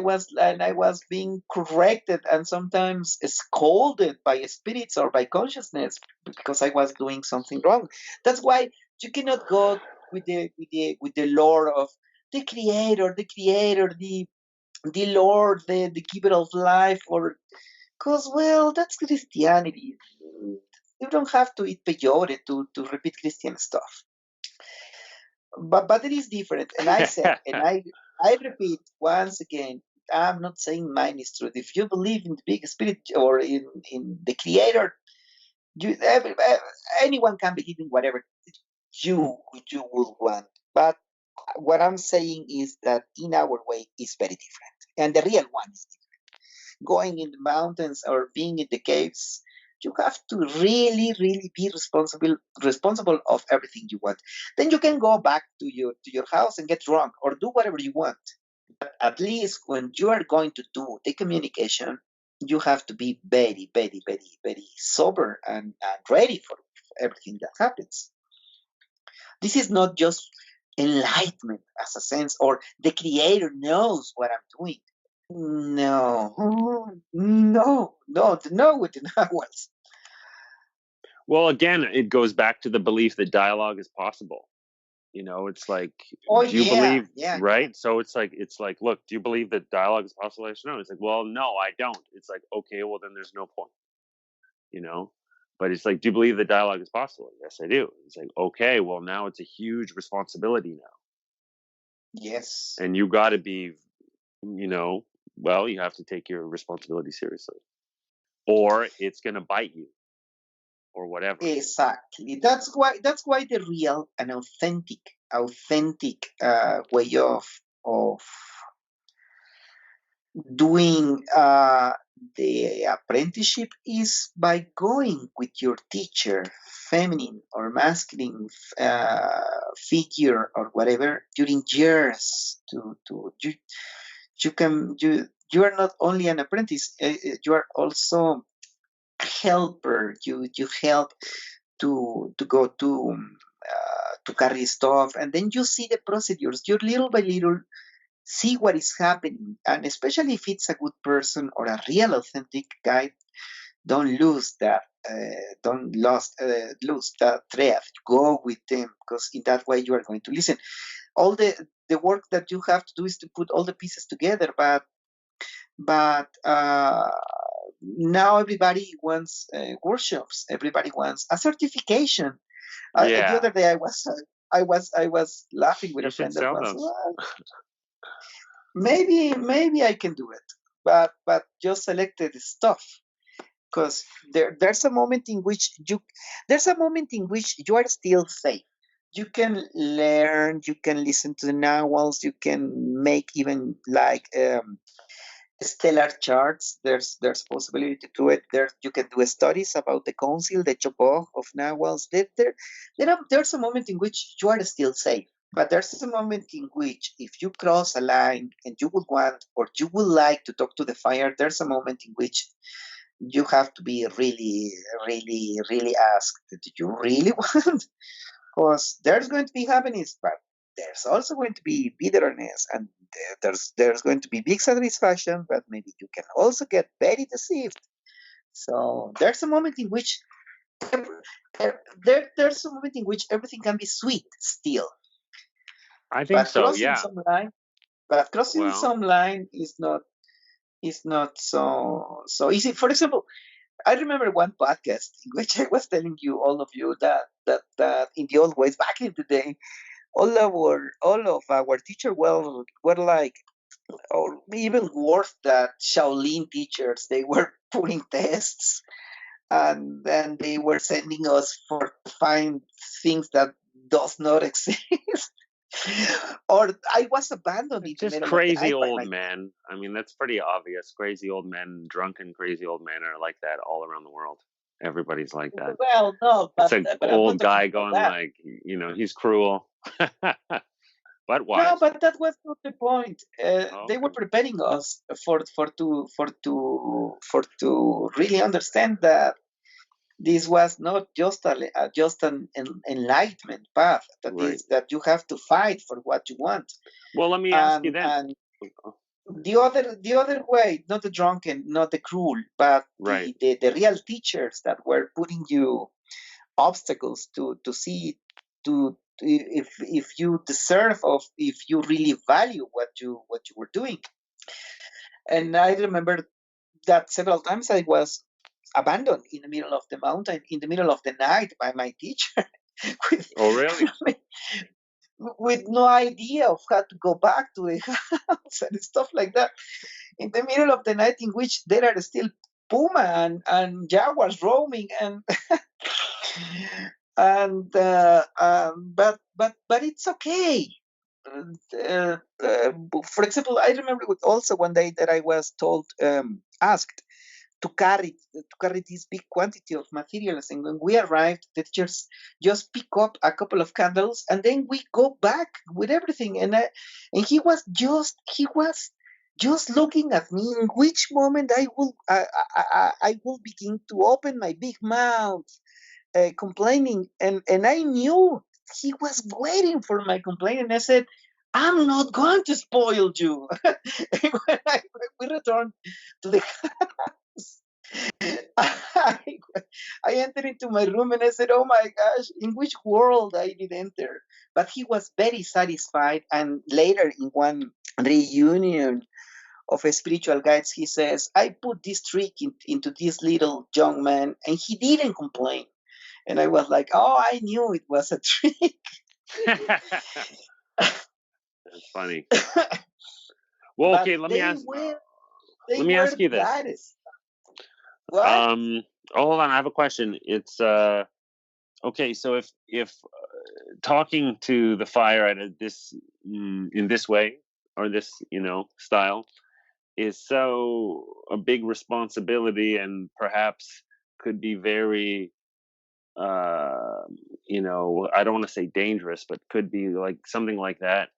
I was being corrected and sometimes scolded by spirits or by consciousness because I was doing something wrong. That's why you cannot go with the lore of the creator, the Lord, the giver of life, or because, well, that's Christianity. You don't have to eat peyote to repeat Christian stuff. But it is different. And I said, and I repeat once again, I'm not saying mine is truth. If you believe in the big spirit or in the creator, anyone can believe in whatever you you will want. But what I'm saying is that in our way is very different. And the real one is going in the mountains or being in the caves, you have to really, really be responsible of everything you want. Then you can go back to your house and get drunk or do whatever you want. But at least when you are going to do the communication, you have to be very, very, very, very sober and ready for everything that happens. This is not just enlightenment as a sense, or the creator knows what I'm doing. No, no, no, no with the Nawals. Well, again, it goes back to the belief that dialogue is possible. It's like, Oh do you yeah, believe, yeah, yeah. right? So it's like, look, do you believe that dialogue is possible? I said, no. It's like, well, no, I don't. It's like, okay, well, then there's no point, you know? But it's like, do you believe that dialogue is possible? Yes, I do. It's like, okay, well, now it's a huge responsibility now. Yes. And you got to be, you know, well, you have to take your responsibility seriously, or it's going to bite you, or whatever. Exactly. That's why the real and authentic way of doing the apprenticeship is by going with your teacher, feminine or masculine figure or whatever, during years. You are not only an apprentice, you are also helper. You help to go to carry stuff, and then you see the procedures. You little by little see what is happening, and especially if it's a good person or a real authentic guy, don't lose that. Lose that thread. Go with them, because in that way you are going to listen. All the work that you have to do is to put all the pieces together, but now everybody wants workshops. Everybody wants a certification. The Yeah, other day I was laughing with you a should friend that sell was, those. well, maybe I can do it, but just selected stuff, because there's a moment in which you are still safe. You can learn, you can listen to the Nawals, you can make even like stellar charts. There's possibility to do it. There you can do studies about the council, the Chocó of Nawals. There's a moment in which you are still safe. But there's a moment in which, if you cross a line and you would want or you would like to talk to the fire, there's a moment in which you have to be really, really, really asked, do you really want? Because there's going to be happiness, but there's also going to be bitterness, and there's going to be big satisfaction, but maybe you can also get very deceived. So there's a moment in which there's a moment in which everything can be sweet still, I think but so. crossing Yeah. some line, but crossing Well, some line is not so easy. For example, I remember one podcast in which I was telling you, all of you, that in the old ways, back in the day, all of our teacher were like, or even worse, that Shaolin teachers. They were putting tests, and then they were sending us for to find things that does not exist. Or I was abandoned in the just middle of the crazy night by old my. men. I mean, that's pretty obvious. Crazy old men, drunken crazy old men are like that all around the world. Everybody's like that. Well, no, It's but an but I'm not old talking guy about going that. like, he's cruel, but No, wise. but that was not the point. Oh, They were okay. preparing us for to really understand that this was not just an enlightenment path. That Right. is that you have to fight for what you want, Well, let me ask you then. and the other way, not the drunken, not the cruel, but Right. the real teachers that were putting you obstacles to see if you deserve, of if you really value what you were doing. And I remember that several times I was abandoned in the middle of the mountain, in the middle of the night, by my teacher, with Oh, really? with no idea of how to go back to the house and stuff like that, in the middle of the night, in which there are still puma and jaguars roaming, but it's okay. For example, I remember also one day that I was asked to carry this big quantity of materials, and when we arrived, the teachers just pick up a couple of candles, and then we go back with everything. And he was just looking at me, in which moment I will begin to open my big mouth, complaining, and I knew he was waiting for my complaint, and I said, "I'm not going to spoil you." And when we returned to the house, I, I entered into my room and I said, "Oh my gosh, in which world I did enter?" But he was very satisfied. And later, in one reunion of a spiritual guides, he says, "I put this trick into this little young man, and he didn't complain." And I was like, "Oh, I knew it was a trick." That's funny. Well, But okay, they let me were ask you this. that is what? Hold on, I have a question. It's okay, so if talking to the fire at this in this way, or this, style, is so a big responsibility, and perhaps could be very, uh I don't want to say dangerous, but could be like something like that.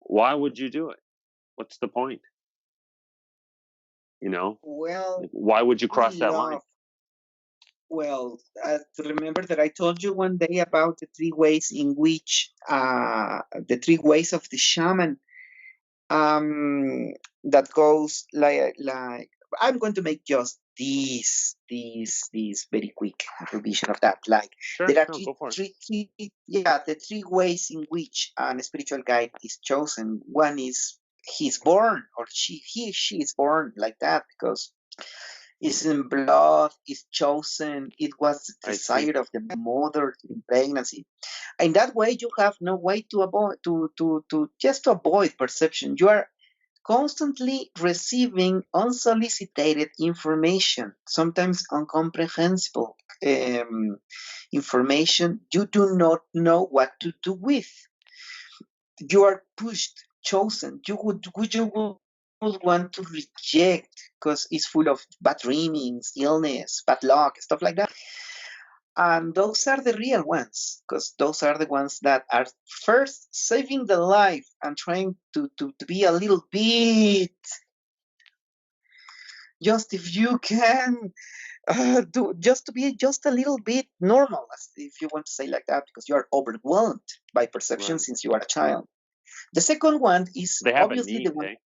Why would you do it? What's the point? Well, Like, why would you cross we that line? love. Well, remember that I told you one day about the three ways in which the three ways of the shaman, that goes like I'm going to make just this very quick revision of that. Like Sure, there are no, go for it. the three ways in which a spiritual guide is chosen. One is he's born, or she is born like that because it's in blood, it's chosen, it was the I see. desire of the mother in pregnancy. In that way, you have no way to avoid to just to avoid perception. You are constantly receiving unsolicited information, sometimes incomprehensible information you do not know what to do with. You are pushed, chosen. You would want to reject because it's full of bad dreamings, illness, bad luck, stuff like that. And those are the real ones because those are the ones that are first saving the life and trying to be a little bit, just if you can, do just to be just a little bit normal, if you want to say like that, because you are overwhelmed by perception Right. since you are a child. The second one is They have a obviously the need, one. hey?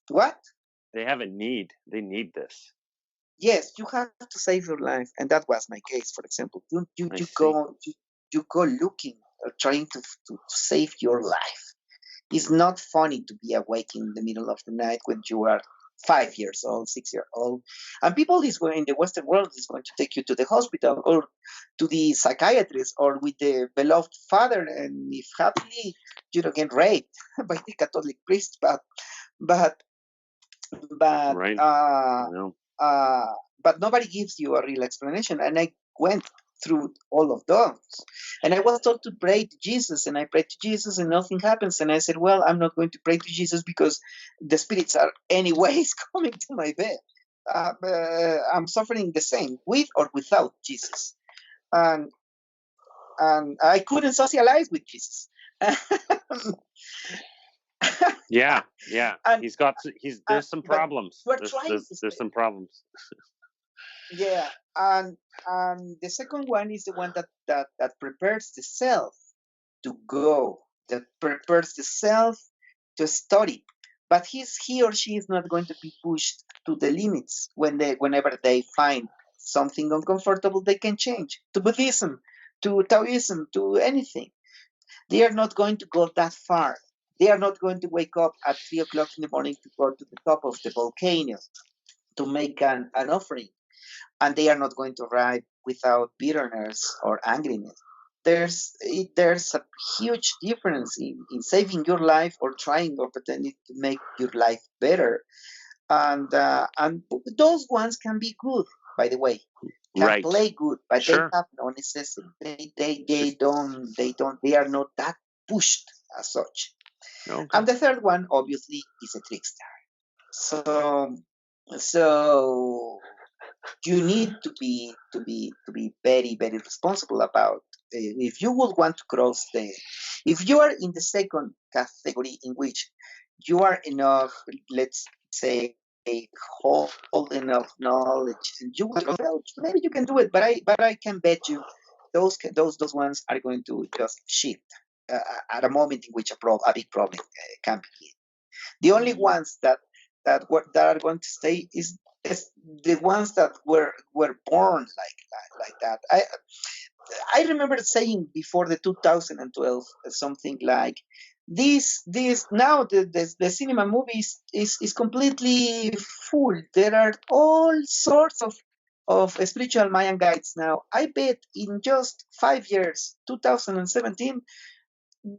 What? They have a need. They need this. Yes, you have to save your life, and that was my case. For example, you you, I you see. go you, you go looking, trying to save your life. It's not funny to be awake in the middle of the night when you are 5 years old, 6 years old, and people is going in the Western world is going to take you to the hospital or to the psychiatrist or with the beloved father, and if happily you don't get raped by the Catholic priest, but but Right. uh, I know. uh, but nobody gives you a real explanation. And I went through all of those, and I was told to pray to Jesus, and I prayed to Jesus, and nothing happens. And I said, "Well, I'm not going to pray to Jesus because the spirits are anyways coming to my bed. I'm suffering the same with or without Jesus." And and I couldn't socialize with Jesus. Yeah, yeah. and, He's there's some but problems. you are There's trying there's to there's stay. some problems. Yeah, and the second one is the one that prepares the self to go, that prepares the self to study. But he or she is not going to be pushed to the limits whenever they find something uncomfortable, they can change to Buddhism, to Taoism, to anything. They are not going to go that far. They are not going to wake up at 3 o'clock in the morning to go to the top of the volcano to make an offering, and they are not going to arrive without bitterness or angriness. There's a huge difference in saving your life or trying or pretending to make your life better, and those ones can be good, by the way, can Right. play good, but they Sure. have no necessity. They are not that pushed as such. Okay. And the third one, obviously, is a trickster. So so you need to be very responsible about, if you would want to cross the, if you are in the second category in which you are enough, let's say, hold enough knowledge, and you will, well, maybe you can do it, but I can bet you those ones are going to just shift at a moment in which a big problem can be. The only Mm, ones that are going to stay is the ones that were born like that. I remember saying before the 2012 something like this now the cinema movies is completely full. There are all sorts of spiritual Mayan guides now. I bet in just 5 years, 2017,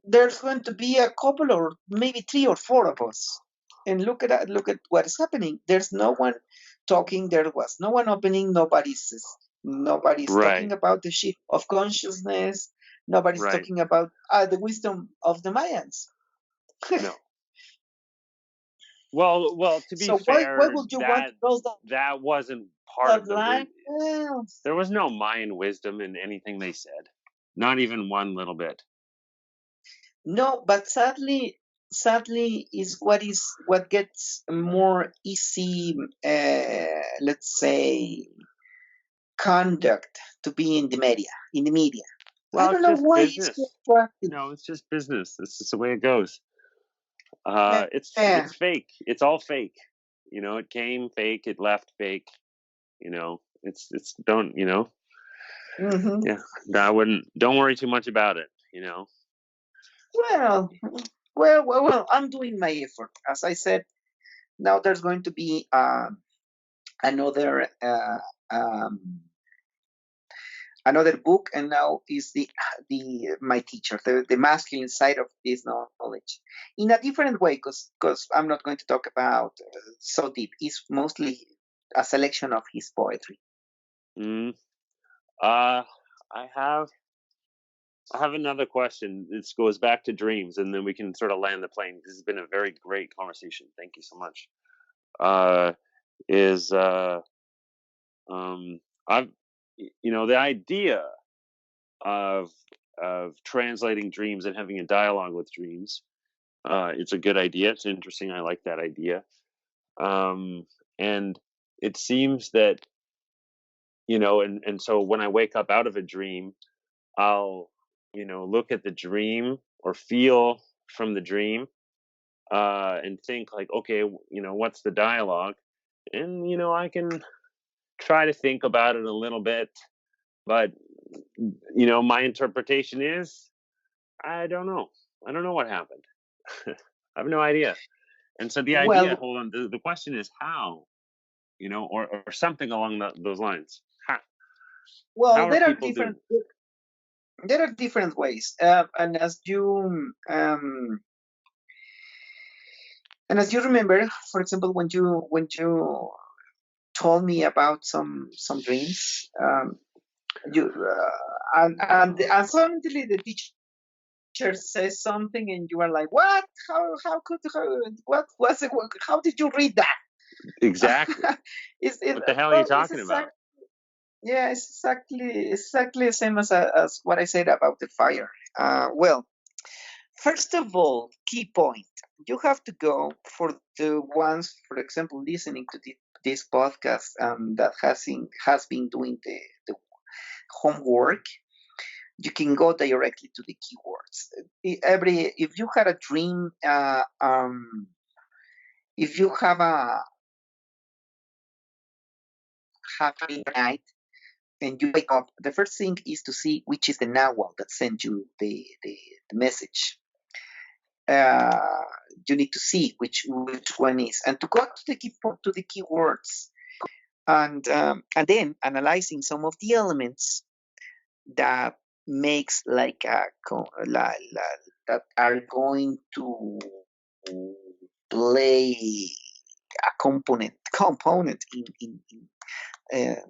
there's going to be a couple or maybe three or four of us. And look at that, look at what is happening. There's no one talking. There was no one opening. Nobody's talking Right. about the shift of consciousness. Nobody's Right. talking about the wisdom of the Mayans. No. Well, to be So why fair, would you want to cross that wasn't part that of the line? Well, there was no Mayan wisdom in anything they said. Not even one little bit. no, but sadly is what gets more easy. Let's say conduct to be in the media. I Well, don't it's know just why it's business. attractive. It's just business. It's just the way it goes. Yeah. It's fake. It's all fake. It came fake, it left fake. It's don't, Hmm. yeah, don't worry too much about it, Well, I'm doing my effort. As I said, now there's going to be another um, another book, and now is the my teacher, the masculine side of this knowledge, in a different way, because I'm not going to talk about so deep. It's mostly a selection of his poetry. Mm. Uh, I have I have another question. This goes back to dreams, and then we can sort of land the plane. This has been a very great conversation. Thank you so much. Uh, is I've the idea of translating dreams and having a dialogue with dreams. It's a good idea. It's interesting. I like that idea. And it seems that and so when I wake up out of a dream, I'll look at the dream or feel from the dream, and think like, okay, what's the dialogue? And I can try to think about it a little bit, but my interpretation is I don't know. I don't know what happened. I have no idea. And so the idea, Well, hold on, the question is how, or something along those lines. How are there are people doing? different ways, and as you remember, for example, when you told me about some dreams, you and suddenly the teacher says something, and you are like, "What? How did you read that?" Exactly. It's it What the hell are you well, it's talking about? exactly yeah, it's exactly the same as what I said about the fire. Well, first of all, key point: you have to go for the ones, for example, listening to this podcast, that has been doing the homework. You can go directly to the keywords. If you had a dream, if you have a night and you wake up, the first thing is to see which is the Nawal that sent you the message. Uh, you need to see which one is, and to go to the keywords, and then analyzing some of the elements that makes like that are going to play a component in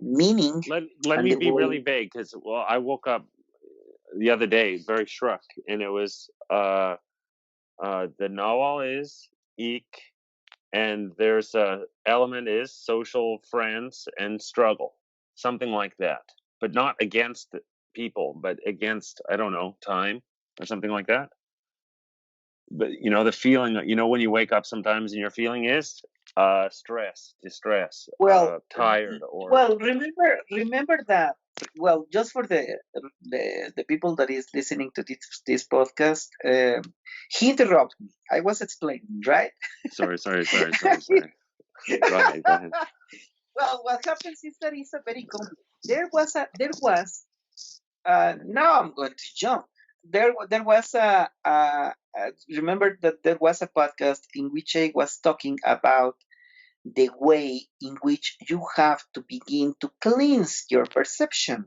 meaning Let and me the be really way. vague because I woke up the other day very struck, and it was the Nawal is eek, and there's a element is social friends and struggle, something like that, but not against people, but against, I don't know, time or something like that. But the feeling, when you wake up sometimes and your feeling is stress, distress, Well, tired, or remember that. Well, just for the people that is listening to this podcast, he interrupted me. I was explaining, right? sorry. Go ahead. Well, what happens is that it's a very complex. There was now I'm going to jump. There was remember that there was a podcast in which I was talking about the way in which you have to begin to cleanse your perception.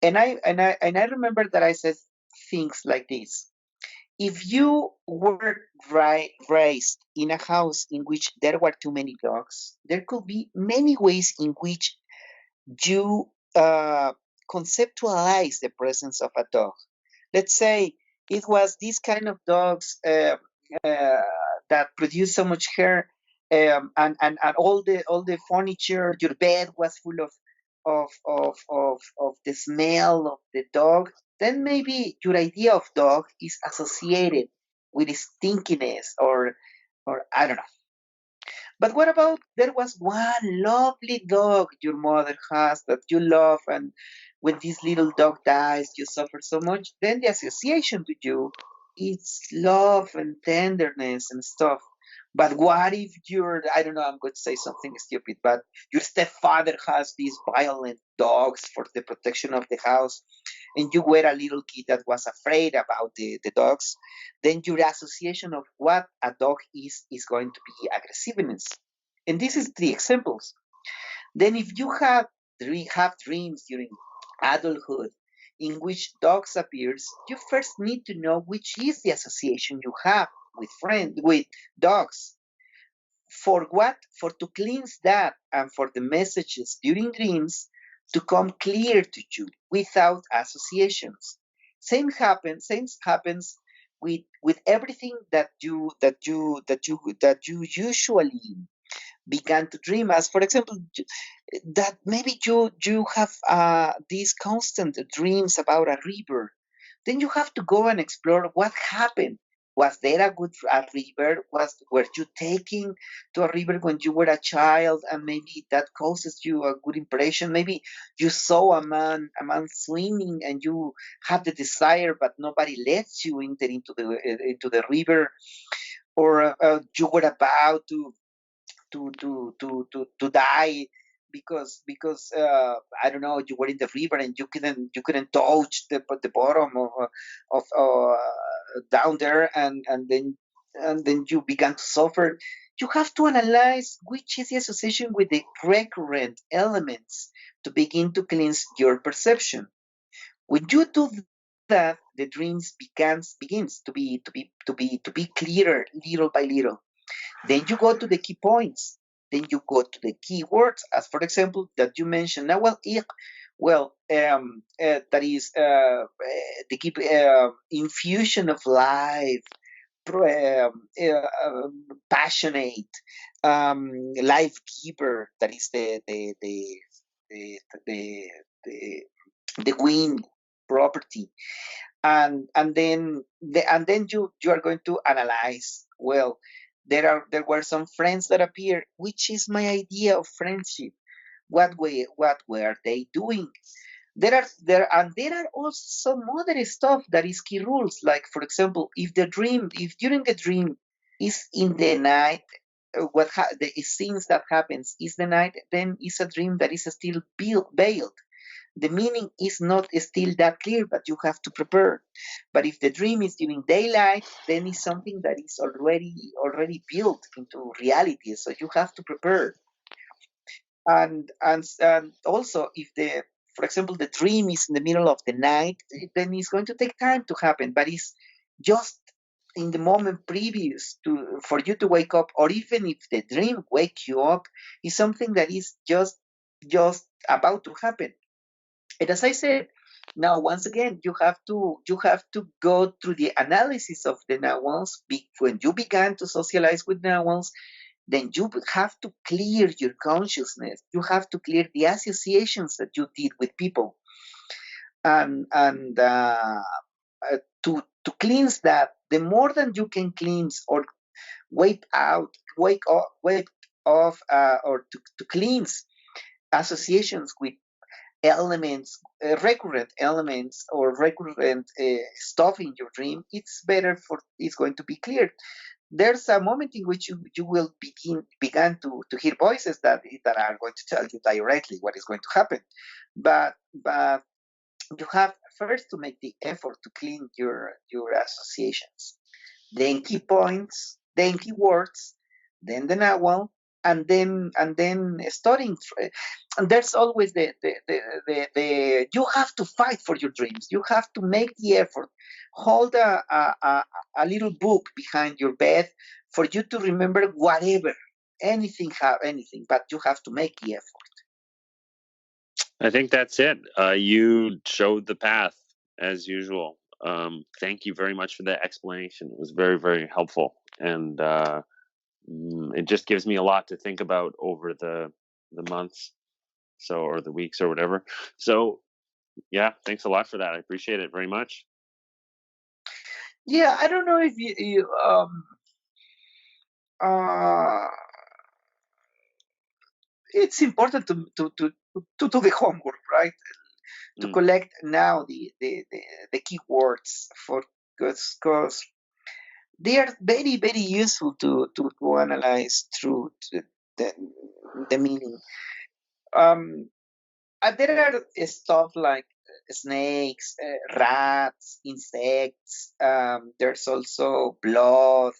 And I remember that I said things like this. If you were raised in a house in which there were too many dogs, there could be many ways in which you conceptualize the presence of a dog. Let's say it was these kind of dogs uh, that produce so much hair, and all the furniture, your bed was full of the smell of the dog. Then maybe your idea of dog is associated with stinkiness, or I don't know. But what about there was one lovely dog your mother has that you love, and when this little dog dies, you suffer so much? Then the association to you is love and tenderness and stuff. But what if I don't know, I'm going to say something stupid, but your stepfather has these violent dogs for the protection of the house, and you were a little kid that was afraid about the dogs? Then your association of what a dog is going to be aggressiveness. And this is three examples. Then if you have dreams during adulthood in which dogs appears, you first need to know which is the association you have with dogs. For what? For to cleanse that, and for the messages during dreams to come clear to you without associations. Same happens with everything that you usually began to dream as. For example, that maybe you have these constant dreams about a river. Then you have to go and explore what happened. Was there a river? Were you taking to a river when you were a child, and maybe that causes you a good impression? Maybe you saw a man swimming, and you have the desire, but nobody lets you enter into the river, or you were about to die because I don't know, you were in the river and you couldn't touch the bottom of down there, and then you began to suffer. You have to analyze which is the association with the recurrent elements to begin to cleanse your perception. When you do that, the dreams begins to be clearer little by little. Then you go to the key points. Then you go to the key words, as for example that you mentioned. Now, that is the key infusion of life, passionate, life giver. That is the the the, the wind property. And then you are going to analyze. Well, there were some friends that appear. Which is my idea of friendship? What were they doing? There are also some other stuff that is key rules. Like, for example, if during the dream is in the night, the scenes that happens is the night, then it's a dream that is still veiled. The meaning is not still that clear, but you have to prepare. But if the dream is during daylight, then it's something that is already built into reality. So you have to prepare. And also, for example, the dream is in the middle of the night, then it's going to take time to happen. But it's just in the moment previous to for you to wake up, or even if the dream wake you up, is something that is just about to happen. And as I said, now once again, you have to go through the analysis of the Nawals. When you began to socialize with Nawals, then you have to clear your consciousness. You have to clear the associations that you did with people, and to cleanse that. The more than you can cleanse or wake off, or to cleanse associations with elements, recurrent elements, or recurrent stuff in your dream, it's going to be clear. there's a moment in which you will begin to hear voices that are going to tell you directly what is going to happen. But you have first to make the effort to clean your associations, then key points, then keywords, then the Nawal, and then studying. And there's always the you have to fight for your dreams. You have to make the effort. Hold a little book behind your bed for you to remember whatever, anything, have anything, but you have to make the effort. I think that's it. You showed the path as usual. Thank you very much for that explanation. It was very, very helpful, and it just gives me a lot to think about over the months, so or the weeks or whatever. So yeah, thanks a lot for that. I appreciate it very much. Yeah, I don't know if uh, it's important to do the homework, right? To Mm, collect now the keywords for because they are very very useful to analyze through the, the meaning. Um, there are stuff like snakes, rats, insects. There's also blood,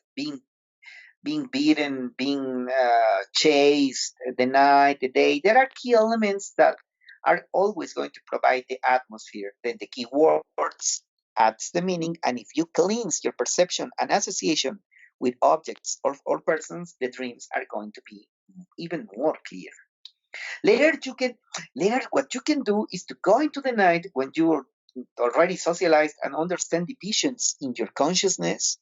being beaten, being chased, the night, the day. There are key elements that are always going to provide the atmosphere. Then the key words adds the meaning, and if you cleanse your perception and association with objects or persons, the dreams are going to be even more clear. Later, what you can do is to go into the night when you're already socialized and understand the visions in your consciousness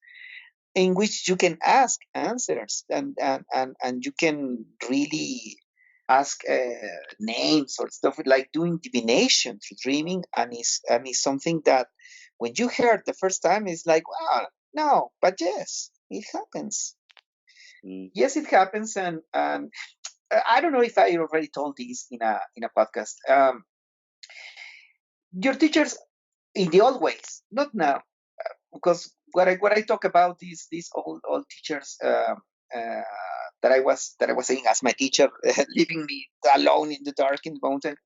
in which you can ask answers and you can really ask names or stuff like doing divination through dreaming and is something that when you heard the first time is like wow no but yes it happens. mm. Yes it happens and I don't know if I already told this in a podcast. Your teachers in the old ways, not now, because what I talk about is these old teachers uh, that I was saying as my teacher, leaving me alone in the dark in the mountain.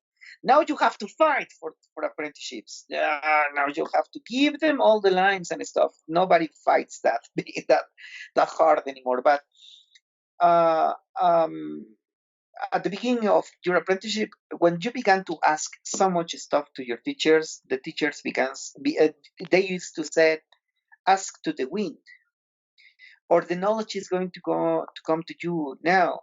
Now you have to fight for apprenticeships. Now you have to give them all the lines and stuff. Nobody fights that that hard anymore. But uh, um, at the beginning of your apprenticeship, when you began to ask so much stuff to your teachers, the teachers they used to say ask to the wind or the knowledge is going to come to you now.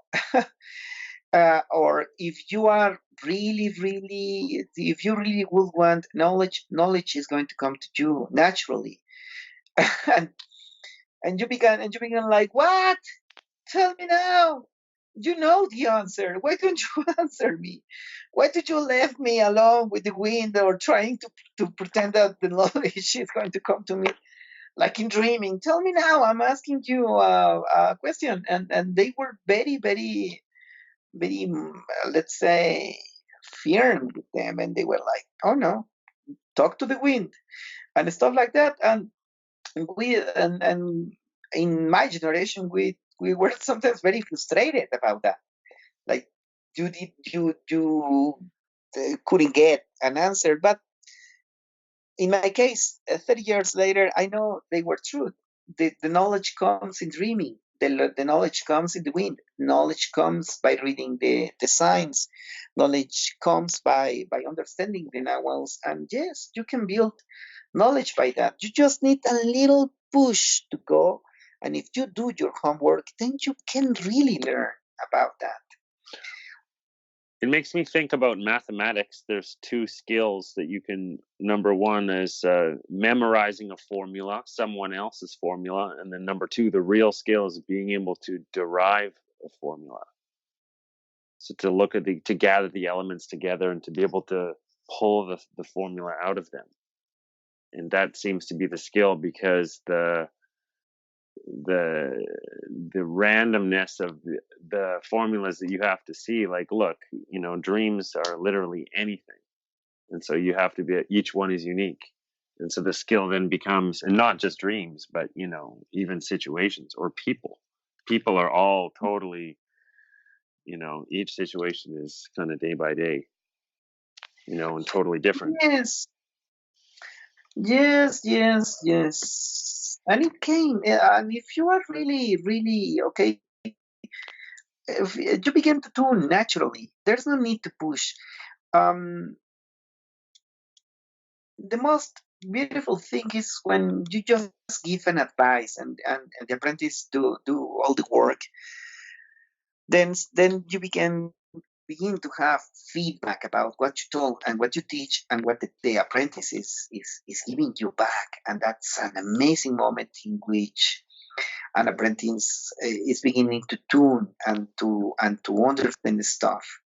Or if you are if you really would want knowledge is going to come to you naturally. and and you began like what, tell me now, you know the answer, why don't you answer me, why did you leave me alone with the wind or trying to pretend that the knowledge is going to come to me like in dreaming. Tell me now. I'm asking you a question, and they were very, very, very, let's say, firm with them, and they were like, "Oh no, talk to the wind," and stuff like that. And and in my generation, we were sometimes very frustrated about that. Like you couldn't get an answer, but in my case, 30 years later, I know they were true. The knowledge comes in dreaming. The knowledge comes in the wind. Knowledge comes by reading the signs. Knowledge comes by understanding the Nawals. And yes, you can build knowledge by that. You just need a little push to go. And if you do your homework, then you can really learn about that. It makes me think about mathematics. There's two skills that you can. Number one is memorizing a formula, someone else's formula, and then number two, the real skill is being able to derive a formula. So to look at to gather the elements together and to be able to pull the formula out of them, and that seems to be the skill because the the randomness of the formulas that you have to see, like look, dreams are literally anything, and so you have to be, each one is unique, And so the skill then becomes, and not just dreams, but even situations or people. People are all totally, each situation is kind of day by day, and totally different. Yes, yes, yes, yes. And it came, and if you are really, really okay, if you begin to tune naturally. There's no need to push. Um, the most beautiful thing is when you just give an advice and the apprentice do all the work. Then you begin to have feedback about what you told and what you teach and what the apprentice is giving you back, and that's an amazing moment in which an apprentice is beginning to tune and to understand the stuff.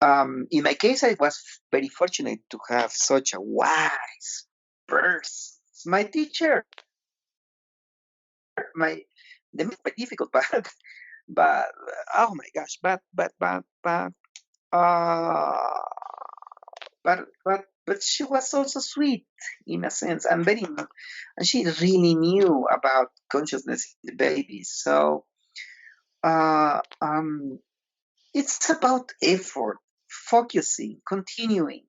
In my case, I was very fortunate to have such a wise person. My teacher, my the quite difficult, but oh my gosh, uh, but she was also sweet in a sense, and and she really knew about consciousness in the baby. So uh, um, it's about effort, focusing, continuing.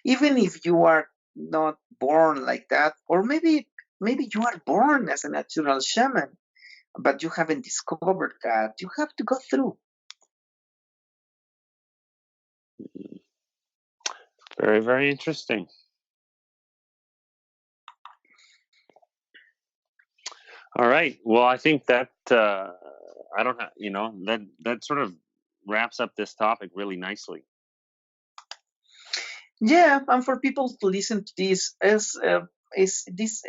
Even if you are not born like that, or maybe you are born as a natural shaman, but you haven't discovered that, you have to go through. Very, very interesting. All right. Well, I think that I don't have, that sort of wraps up this topic really nicely. Yeah, and for people to listen to this is this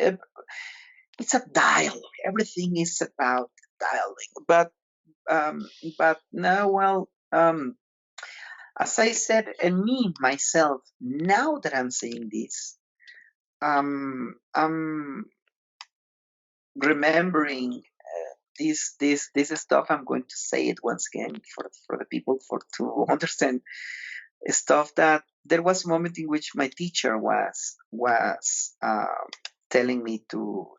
it's a dialogue. Everything is about dialogue. Um, but now, well, as I said, and me myself, now that I'm saying this, I'm remembering this stuff. I'm going to say it once again for the people for to understand stuff that there was a moment in which my teacher was telling me to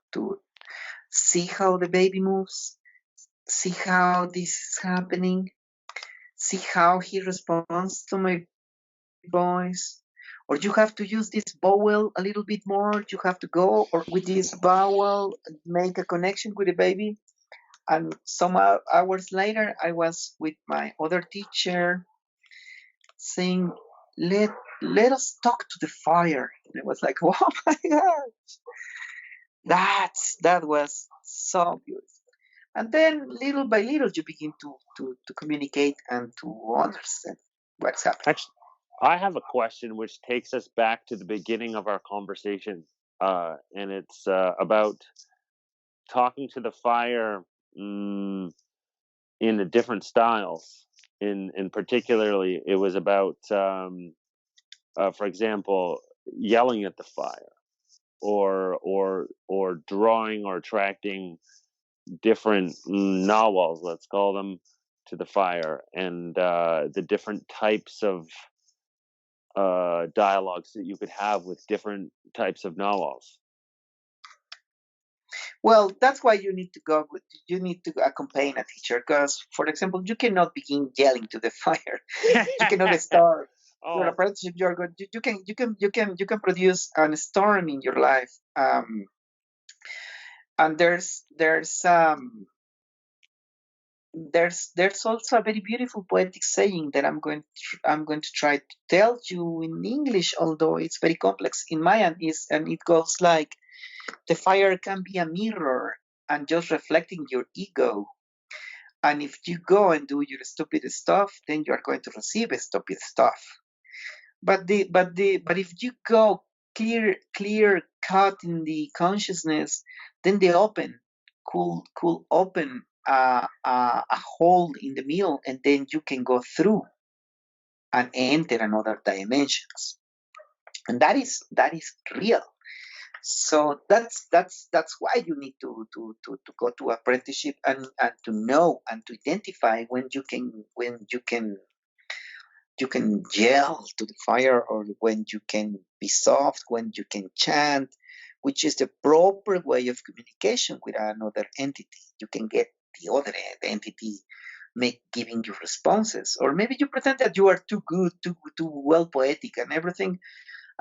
see how the baby moves, see how this is happening, see how he responds to my voice. Or you have to use this vowel a little bit more. You have to go or with this vowel make a connection with the baby. And some hours later, I was with my other teacher saying, "Let let us talk to the fire." And I was like, "Oh my god, that was so beautiful." And then, little by little, you begin to communicate and to understand what's happening. Actually, I have a question which takes us back to the beginning of our conversation, and it's about talking to the fire in the different styles. In particularly, it was about, for example, yelling at the fire, or drawing or attracting different Nawals, let's call them, to the fire, and the different types of dialogues that you could have with different types of Nawals. Well, that's why you need to accompany a teacher because, for example, you cannot begin yelling to the fire. You cannot start your Oh, apprenticeship. You're good. You can produce a storm in your life. And there's also a very beautiful poetic saying that I'm going to try to tell you in English, although it's very complex in Mayan. And it goes like, the fire can be a mirror and just reflecting your ego. And if you go and do your stupid stuff, then you are going to receive stupid stuff. But if you go clear cut in the consciousness, then the open could open a hole in the middle, and then you can go through and enter another dimensions, and that is real. So that's why you need to go to apprenticeship and to know and to identify when you can you can yell to the fire, or when you can be soft, when you can chant, which is the proper way of communication with another entity. You can get the other entity make giving you responses, or maybe you pretend that you are too good, too well poetic and everything,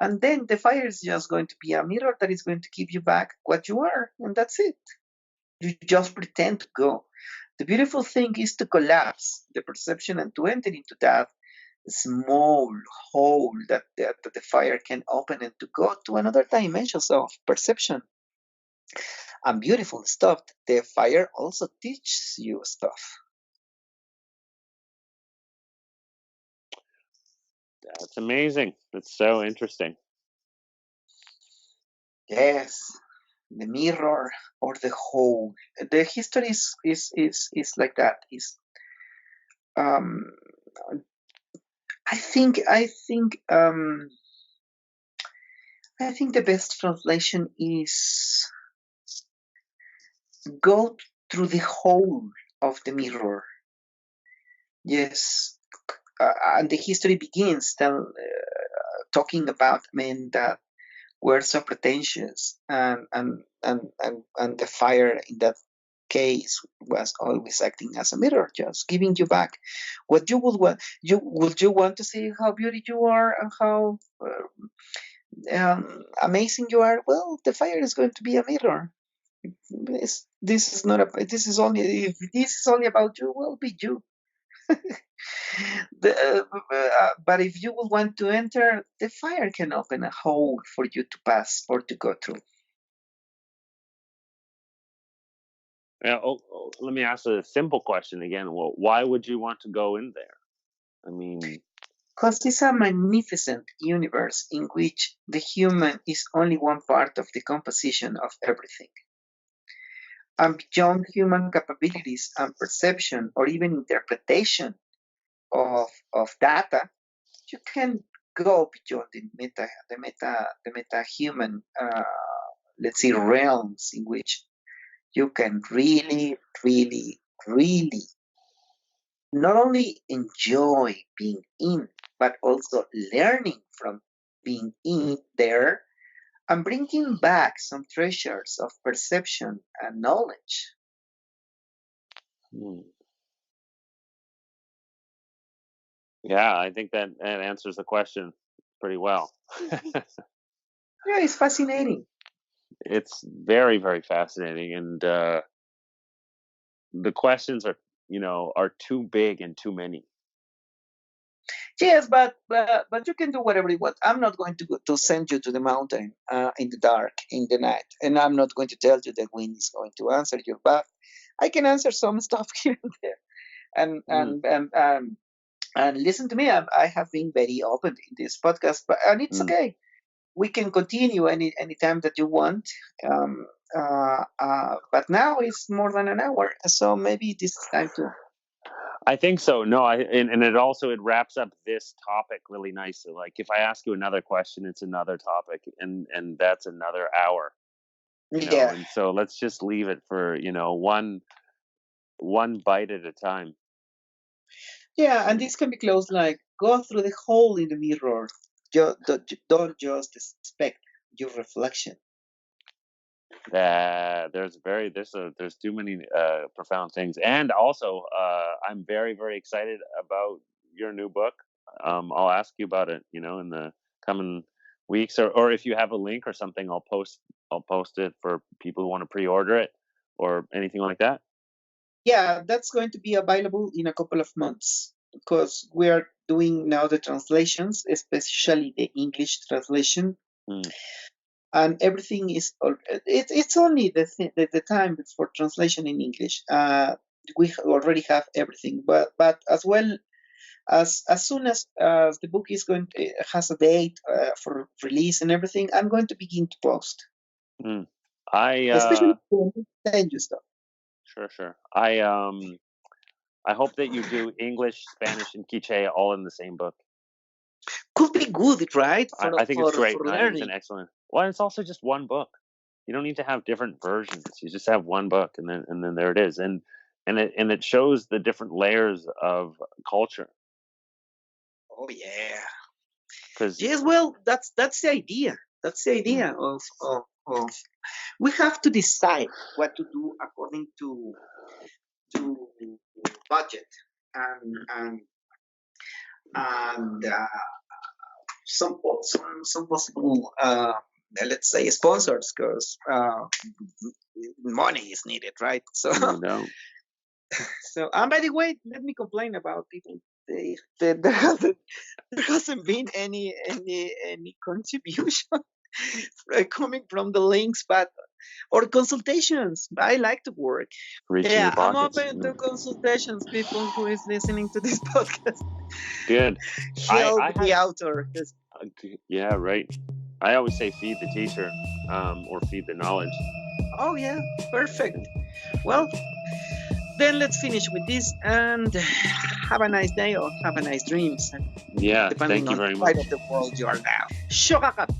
and then the fire is just going to be a mirror that is going to give you back what you are, and that's it. You just pretend to go. The beautiful thing is to collapse the perception and to enter into that small hole that the fire can open, and to go to another dimensions of perception and beautiful stuff. The fire also teaches you stuff. That's amazing. That's so interesting. Yes, the mirror or the hole. The history is like that. Is um, I think the best translation is go through the hole of the mirror. Yes, and the history begins talking about men that were so pretentious, and the fire in that case was always acting as a mirror, just giving you back what you would want. You want to see how beautiful you are and how amazing you are. Well, the fire is going to be a mirror. This is not a. This is only if this is only about you. Well, be you. But if you will want to enter, the fire can open a hole for you to pass or to go through. Yeah. Let me ask a simple question again. Well, why would you want to go in there? I mean, Because it's a magnificent universe in which the human is only one part of the composition of everything. And beyond human capabilities and perception or even interpretation of data, you can go beyond the meta human, let's say, realms in which you can really, really, really not only enjoy being in, but also learning from being in there and bringing back some treasures of perception and knowledge. hmm. Yeah, I think that answers the question pretty well. Yeah, it's fascinating. It's very, very fascinating, and the questions are too big and too many. Yes, but you can do whatever you want. I'm not going to send you to the mountain in the dark, in the night, and I'm not going to tell you that wind is going to answer your bath. I can answer some stuff here and there, and Mm, and and um, and listen to me. I have been very open in this podcast, and it's mm. okay. We can continue any time that you want. But now it's more than an hour, so maybe this is time to. I think so. No, and it wraps up this topic really nicely. Like if I ask you another question, it's another topic, and that's another hour. Yeah, And so let's just leave it for one bite at a time. yeah, and this can be closed like go through the hole in the mirror. Don't just expect your reflection. That there's too many profound things, and also I'm very, very excited about your new book. I'll ask you about it, in the coming weeks, or if you have a link or something, I'll post it for people who want to pre-order it or anything like that. Yeah, that's going to be available in a couple of months because we are doing now the translations, especially the English translation, Hmm. and everything is. It's only the time for translation in English. We already have everything, but as well as soon as the book is going has a date for release and everything, I'm going to begin to post, Hmm. I especially when I send you stuff. Sure. I hope that you do English, Spanish, and Quiche all in the same book. Could be good, right? I think it's great. For I think it's an learning. excellent. Well, it's also just one book. You don't need to have different versions. You just have one book, and then there it is, and it shows the different layers of culture. Oh yeah. Because Yes, well, that's the idea. That's the idea of we have to decide what to do according to budget and and some possible let's say sponsors because money is needed, right? So no doubt. so and by the way, let me complain about people. There hasn't been any contribution coming from the links, but or consultations. I like to work. Reaching your Yeah, I'm pockets. open to consultations. People who is listening to this podcast, Good. help I the had author. 'Cause- yeah, right. I always say feed the teacher, or feed the knowledge. oh yeah, perfect. Well, then let's finish with this and have a nice day or have a nice dreams, Yeah, depending thank you on very the side much. of the world you are now. Shokakap,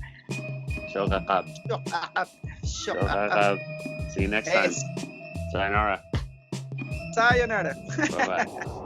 Shokakab. shokakap, shokakap. Shokakab. See you next time. Yes, Sayonara. sayonara. Bye bye.